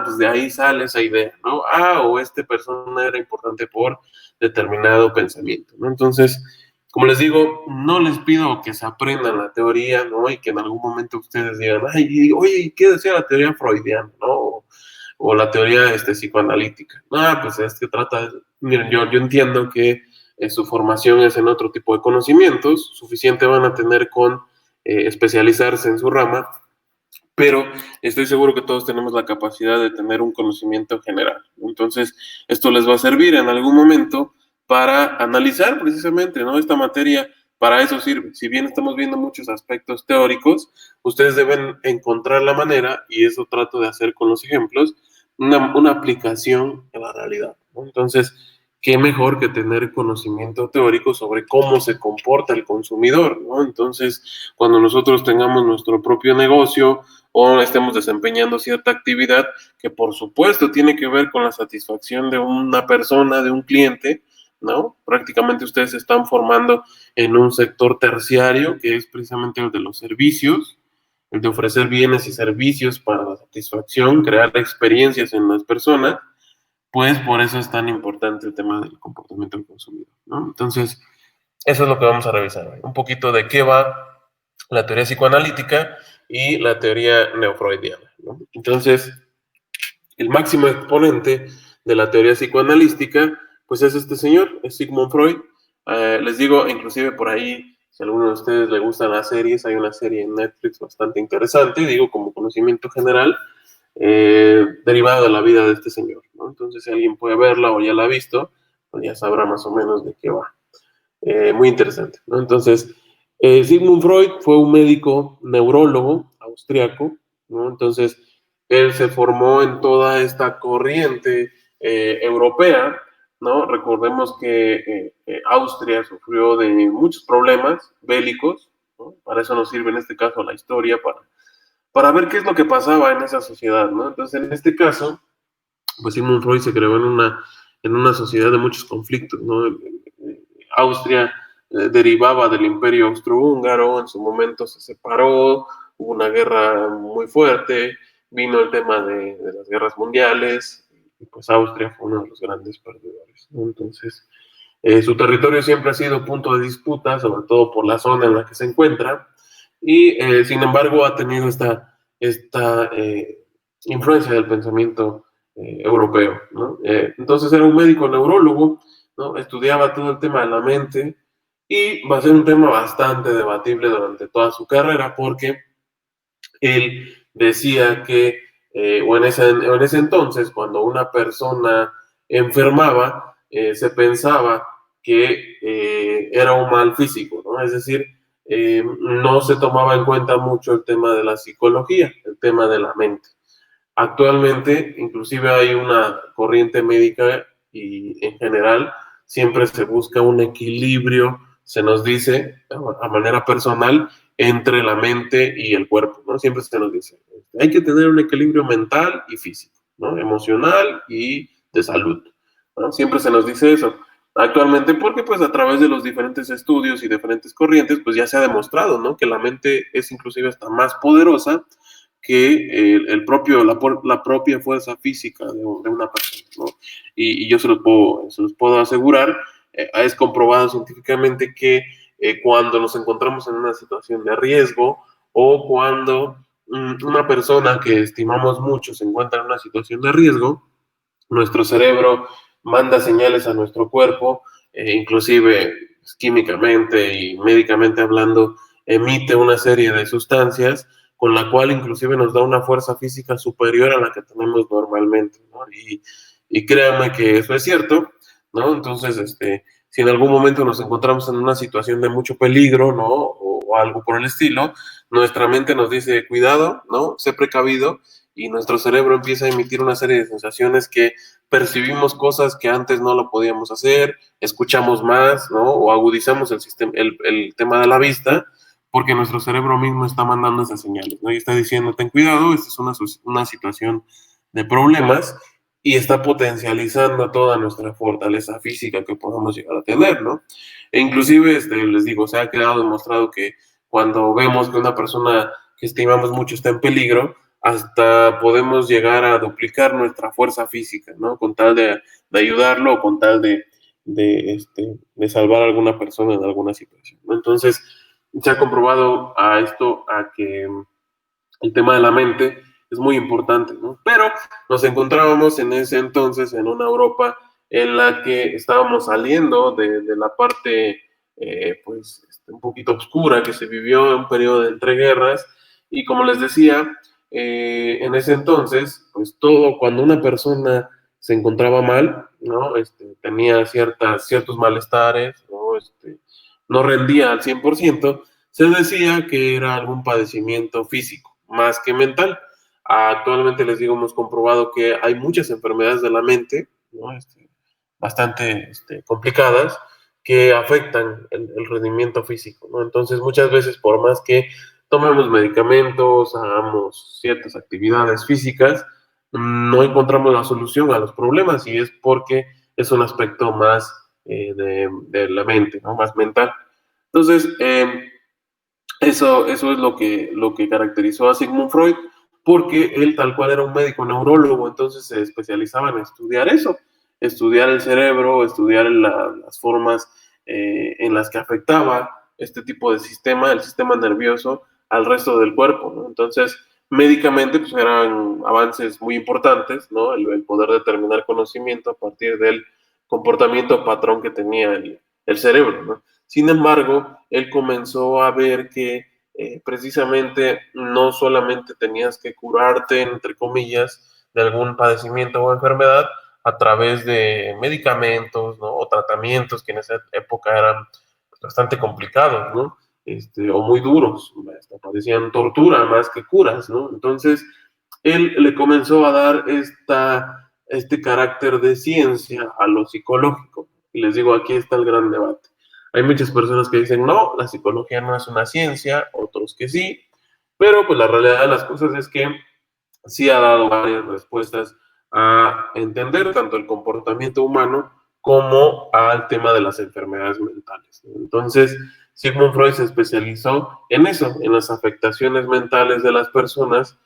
A: pues de ahí sale esa idea, ¿no? O esta persona era importante por determinado pensamiento, ¿no? Entonces, como les digo, no les pido que se aprendan la teoría, ¿no? Y que en algún momento ustedes digan, oye, ¿qué decía la teoría freudiana, ¿no? o la teoría psicoanalítica. Pues es que trata, miren, yo entiendo que su formación es en otro tipo de conocimientos, suficiente van a tener con especializarse en su rama, pero estoy seguro que todos tenemos la capacidad de tener un conocimiento general. Entonces, esto les va a servir en algún momento para analizar precisamente, ¿no? Esta materia para eso sirve. Si bien estamos viendo muchos aspectos teóricos, ustedes deben encontrar la manera, y eso trato de hacer con los ejemplos, una aplicación en la realidad, ¿no? Entonces, qué mejor que tener conocimiento teórico sobre cómo se comporta el consumidor, ¿no? Entonces, cuando nosotros tengamos nuestro propio negocio o estemos desempeñando cierta actividad que por supuesto tiene que ver con la satisfacción de una persona, de un cliente, ¿no? Prácticamente ustedes se están formando en un sector terciario que es precisamente el de los servicios, el de ofrecer bienes y servicios para la satisfacción, crear experiencias en las personas. Pues por eso es tan importante el tema del comportamiento del consumidor, ¿no? Entonces, eso es lo que vamos a revisar hoy. Un poquito de qué va la teoría psicoanalítica y la teoría neofreudiana, ¿no? Entonces, el máximo exponente de la teoría psicoanalítica, pues es este señor, es Sigmund Freud. Les digo, inclusive por ahí, si a alguno de ustedes le gustan las series, hay una serie en Netflix bastante interesante, digo, como conocimiento general, derivada de la vida de este señor, ¿no? Entonces, si alguien puede verla o ya la ha visto, pues ya sabrá más o menos de qué va. Muy interesante, ¿no? Entonces, Sigmund Freud fue un médico neurólogo austriaco, ¿no? Entonces, él se formó en toda esta corriente europea, ¿no? Recordemos que Austria sufrió de muchos problemas bélicos, ¿no? Para eso nos sirve en este caso la historia, para ver qué es lo que pasaba en esa sociedad, ¿no? Entonces, en este caso, pues Sigmund Freud se creó en una sociedad de muchos conflictos, ¿no? Austria derivaba del Imperio Austrohúngaro, en su momento se separó, hubo una guerra muy fuerte, vino el tema de las guerras mundiales, y pues Austria fue uno de los grandes perdedores, ¿no? Entonces, su territorio siempre ha sido punto de disputa, sobre todo por la zona en la que se encuentra, y sin embargo ha tenido esta influencia del pensamiento europeo, ¿no? Entonces era un médico neurólogo, ¿no? Estudiaba todo el tema de la mente y va a ser un tema bastante debatible durante toda su carrera porque él decía que, o en ese entonces, cuando una persona enfermaba, se pensaba que era un mal físico, ¿no? Es decir, no se tomaba en cuenta mucho el tema de la psicología, el tema de la mente. Actualmente, inclusive hay una corriente médica y en general siempre se busca un equilibrio, se nos dice a manera personal, entre la mente y el cuerpo, ¿no? Siempre se nos dice, hay que tener un equilibrio mental y físico, ¿no? Emocional y de salud, ¿no? Siempre se nos dice eso. Actualmente, porque pues a través de los diferentes estudios y diferentes corrientes, pues ya se ha demostrado, ¿no? Que la mente es inclusive hasta más poderosa que la propia fuerza física de una persona, ¿no? Y yo se los puedo asegurar, es comprobado científicamente que cuando nos encontramos en una situación de riesgo o cuando una persona que estimamos mucho se encuentra en una situación de riesgo, nuestro cerebro manda señales a nuestro cuerpo, inclusive químicamente y médicamente hablando, emite una serie de sustancias con la cual inclusive nos da una fuerza física superior a la que tenemos normalmente, ¿no? Y créanme que eso es cierto, ¿no? Entonces, si en algún momento nos encontramos en una situación de mucho peligro, ¿no? O algo por el estilo, nuestra mente nos dice, cuidado, ¿no? Sé precavido, y nuestro cerebro empieza a emitir una serie de sensaciones que percibimos cosas que antes no lo podíamos hacer, escuchamos más, ¿no? O agudizamos el tema de la vista, porque nuestro cerebro mismo está mandando esas señales, ¿no? Y está diciendo, ten cuidado, esta es una situación de problemas, y está potencializando toda nuestra fortaleza física que podamos llegar a tener, ¿no? E inclusive, les digo, se ha quedado demostrado que cuando vemos que una persona que estimamos mucho está en peligro, hasta podemos llegar a duplicar nuestra fuerza física, ¿no? Con tal de ayudarlo o con tal de salvar a alguna persona en alguna situación, ¿no? Entonces, se ha comprobado a que el tema de la mente es muy importante, ¿no? Pero nos encontrábamos en ese entonces en una Europa en la que estábamos saliendo de la parte, pues, un poquito oscura que se vivió en un periodo de entreguerras, y como les decía, en ese entonces, pues todo, cuando una persona se encontraba mal, ¿no? Tenía ciertos malestares, ¿no? No rendía al 100%, se decía que era algún padecimiento físico, más que mental. Actualmente les digo, hemos comprobado que hay muchas enfermedades de la mente, ¿no? Bastante complicadas, que afectan el rendimiento físico, ¿no? Entonces, muchas veces, por más que tomemos medicamentos, hagamos ciertas actividades físicas, no encontramos la solución a los problemas, y es porque es un aspecto más de la mente, ¿no? Más mental. Entonces, eso es lo que caracterizó a Sigmund Freud, porque él tal cual era un médico neurólogo, entonces se especializaba en estudiar eso, estudiar el cerebro, estudiar las formas en las que afectaba este tipo de sistema, el sistema nervioso, al resto del cuerpo, ¿no? Entonces, médicamente, pues eran avances muy importantes, ¿no? El poder determinar conocimiento a partir del comportamiento patrón que tenía el cerebro, ¿no? Sin embargo, él comenzó a ver que precisamente no solamente tenías que curarte, entre comillas, de algún padecimiento o enfermedad a través de medicamentos, ¿no? O tratamientos que en esa época eran bastante complicados, ¿no? O muy duros, parecían tortura más que curas, ¿no? Entonces, él le comenzó a dar este carácter de ciencia a lo psicológico. Y les digo, aquí está el gran debate. Hay muchas personas que dicen, no, la psicología no es una ciencia, otros que sí, pero pues la realidad de las cosas es que sí ha dado varias respuestas a entender tanto el comportamiento humano como al tema de las enfermedades mentales. Entonces, Sigmund Freud se especializó en eso, en las afectaciones mentales de las personas.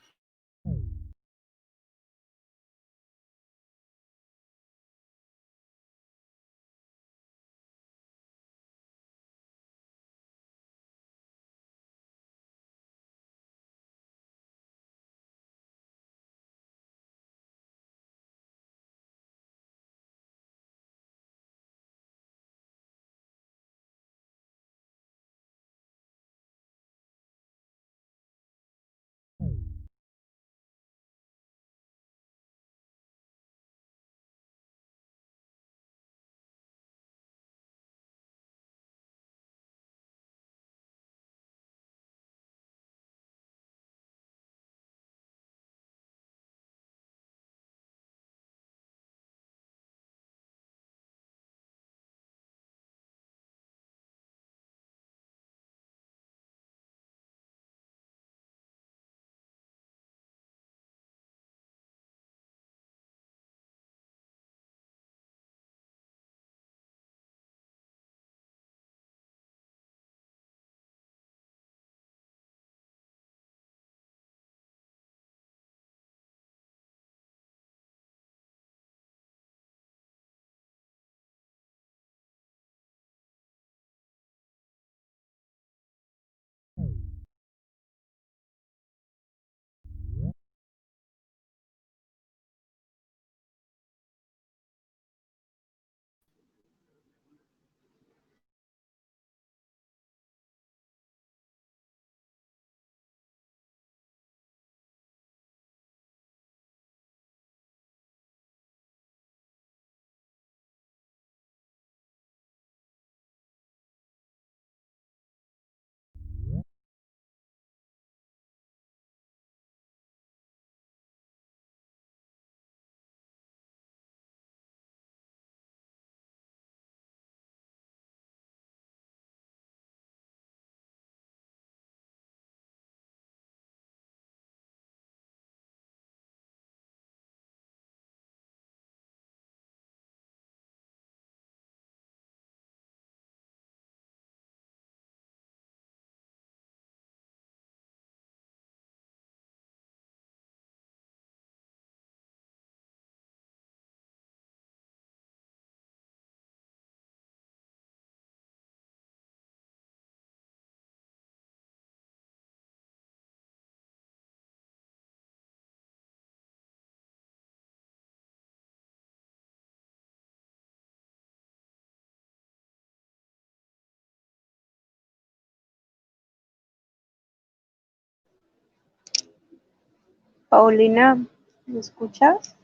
F: Paulina, ¿me escuchas?